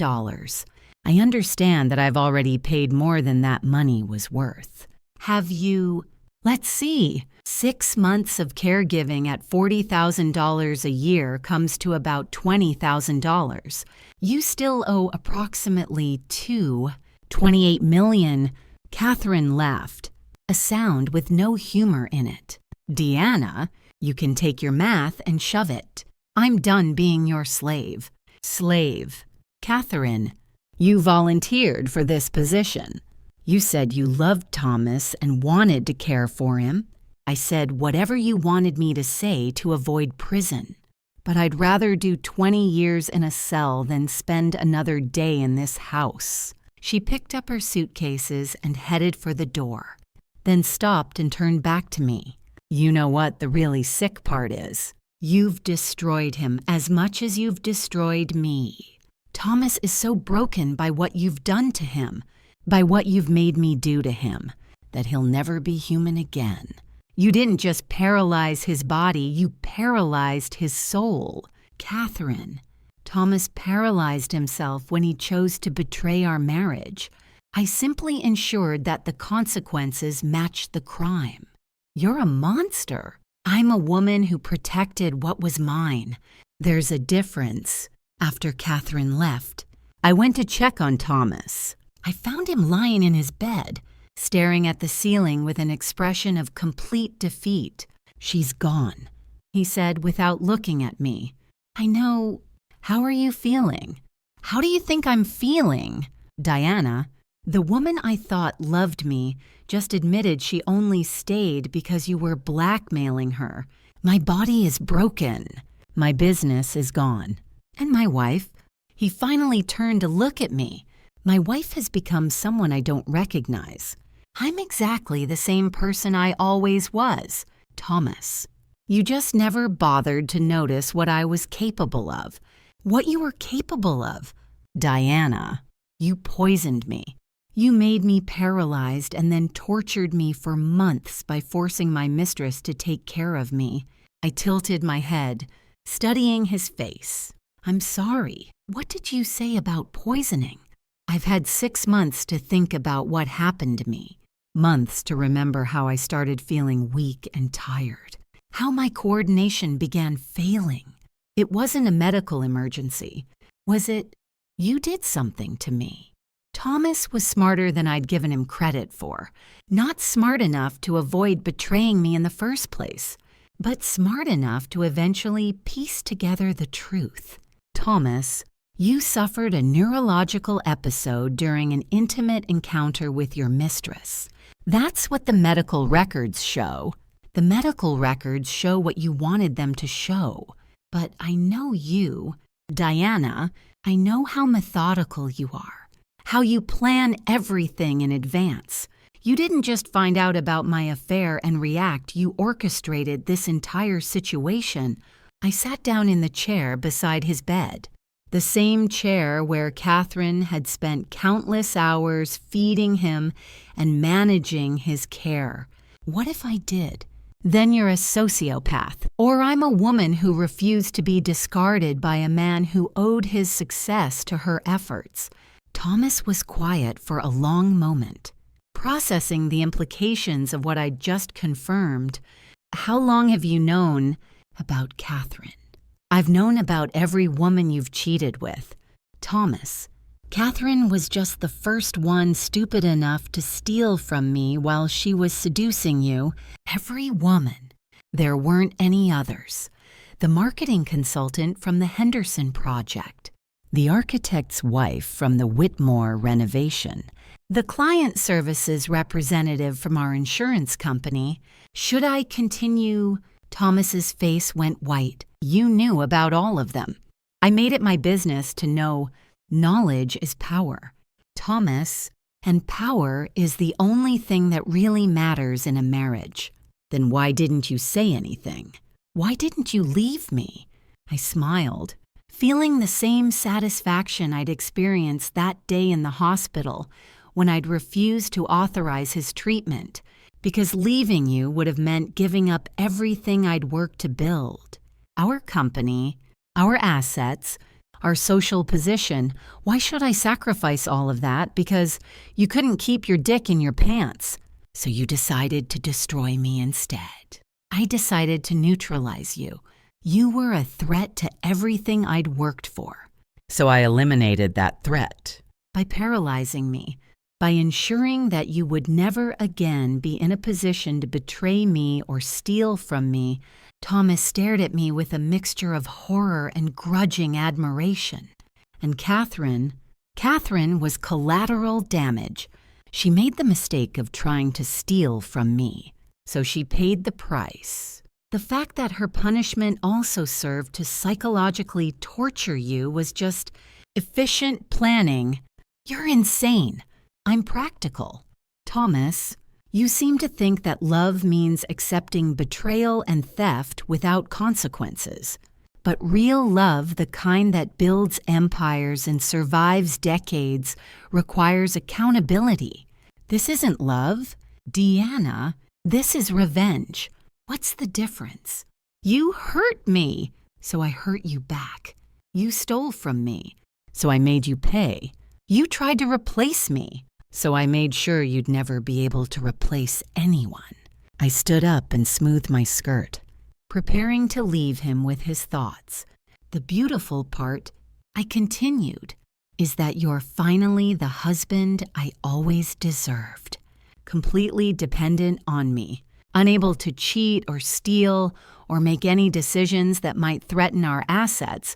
I understand that I've already paid more than that money was worth. Have you... Let's see. 6 months of caregiving at $40,000 a year comes to about $20,000. You still owe approximately $28 million. Catherine laughed, a sound with no humor in it. Deanna, you can take your math and shove it. I'm done being your slave. Slave. Catherine, you volunteered for this position. You said you loved Thomas and wanted to care for him. I said whatever you wanted me to say to avoid prison. But I'd rather do 20 years in a cell than spend another day in this house. She picked up her suitcases and headed for the door, then stopped and turned back to me. You know what the really sick part is? You've destroyed him as much as you've destroyed me. Thomas is so broken by what you've done to him, by what you've made me do to him, that he'll never be human again. You didn't just paralyze his body, you paralyzed his soul. Catherine, Thomas paralyzed himself when he chose to betray our marriage. I simply ensured that the consequences matched the crime. You're a monster. I'm a woman who protected what was mine. There's a difference. After Catherine left, I went to check on Thomas. I found him lying in his bed, staring at the ceiling with an expression of complete defeat. "She's gone," he said without looking at me. "I know. How are you feeling?" "How do you think I'm feeling?" Diana, the woman I thought loved me, just admitted she only stayed because you were blackmailing her. My body is broken. My business is gone. And my wife? He finally turned to look at me. My wife has become someone I don't recognize. I'm exactly the same person I always was, Thomas. You just never bothered to notice what I was capable of. What you were capable of. Diana, you poisoned me. You made me paralyzed and then tortured me for months by forcing my mistress to take care of me. I tilted my head, studying his face. "I'm sorry. What did you say about poisoning?" "I've had 6 months to think about what happened to me. Months to remember how I started feeling weak and tired. How my coordination began failing. It wasn't a medical emergency. Was it? You did something to me." Thomas was smarter than I'd given him credit for. Not smart enough to avoid betraying me in the first place, but smart enough to eventually piece together the truth. "Thomas, you suffered a neurological episode during an intimate encounter with your mistress. That's what the medical records show. The medical records show what you wanted them to show. But I know you, Diana, I know how methodical you are. How you plan everything in advance. You didn't just find out about my affair and react, you orchestrated this entire situation." I sat down in the chair beside his bed, the same chair where Catherine had spent countless hours feeding him and managing his care. What if I did? Then you're a sociopath, or I'm a woman who refused to be discarded by a man who owed his success to her efforts. Thomas was quiet for a long moment, processing the implications of what I'd just confirmed. "How long have you known about Catherine?" "I've known about every woman you've cheated with. Thomas, Catherine was just the first one stupid enough to steal from me while she was seducing you. Every woman. There weren't any others. The marketing consultant from the Henderson Project. The architect's wife from the Whitmore renovation. The client services representative from our insurance company. Should I continue?" Thomas's face went white. "You knew about all of them. I made it my business to know knowledge is power. Thomas, and power is the only thing that really matters in a marriage. Then why didn't you say anything? Why didn't you leave me?" I smiled, feeling the same satisfaction I'd experienced that day in the hospital when I'd refused to authorize his treatment, because leaving you would have meant giving up everything I'd worked to build. Our company, our assets, our social position. Why should I sacrifice all of that because you couldn't keep your dick in your pants? So you decided to destroy me instead. I decided to neutralize you. You were a threat to everything I'd worked for. So I eliminated that threat by paralyzing me, by ensuring that you would never again be in a position to betray me or steal from me. Thomas stared at me with a mixture of horror and grudging admiration. And Catherine was collateral damage. She made the mistake of trying to steal from me, so she paid the price. The fact that her punishment also served to psychologically torture you was just efficient planning. You're insane. I'm practical. Thomas, you seem to think that love means accepting betrayal and theft without consequences. But real love, the kind that builds empires and survives decades, requires accountability. This isn't love, Deanna. This is revenge. What's the difference? You hurt me, so I hurt you back. You stole from me, so I made you pay. You tried to replace me, so I made sure you'd never be able to replace anyone. I stood up and smoothed my skirt, preparing to leave him with his thoughts. The beautiful part I continued, is that you're finally the husband I always deserved, completely dependent on me, unable to cheat or steal or make any decisions that might threaten our assets.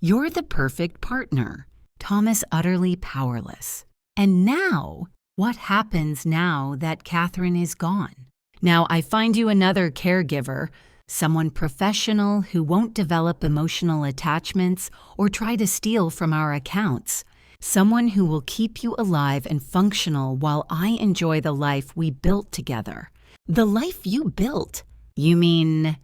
You're the perfect partner. Thomas utterly powerless. And now, what happens now that Catherine is gone? Now I find you another caregiver, someone professional who won't develop emotional attachments or try to steal from our accounts. Someone who will keep you alive and functional while I enjoy the life we built together. The life you built? You mean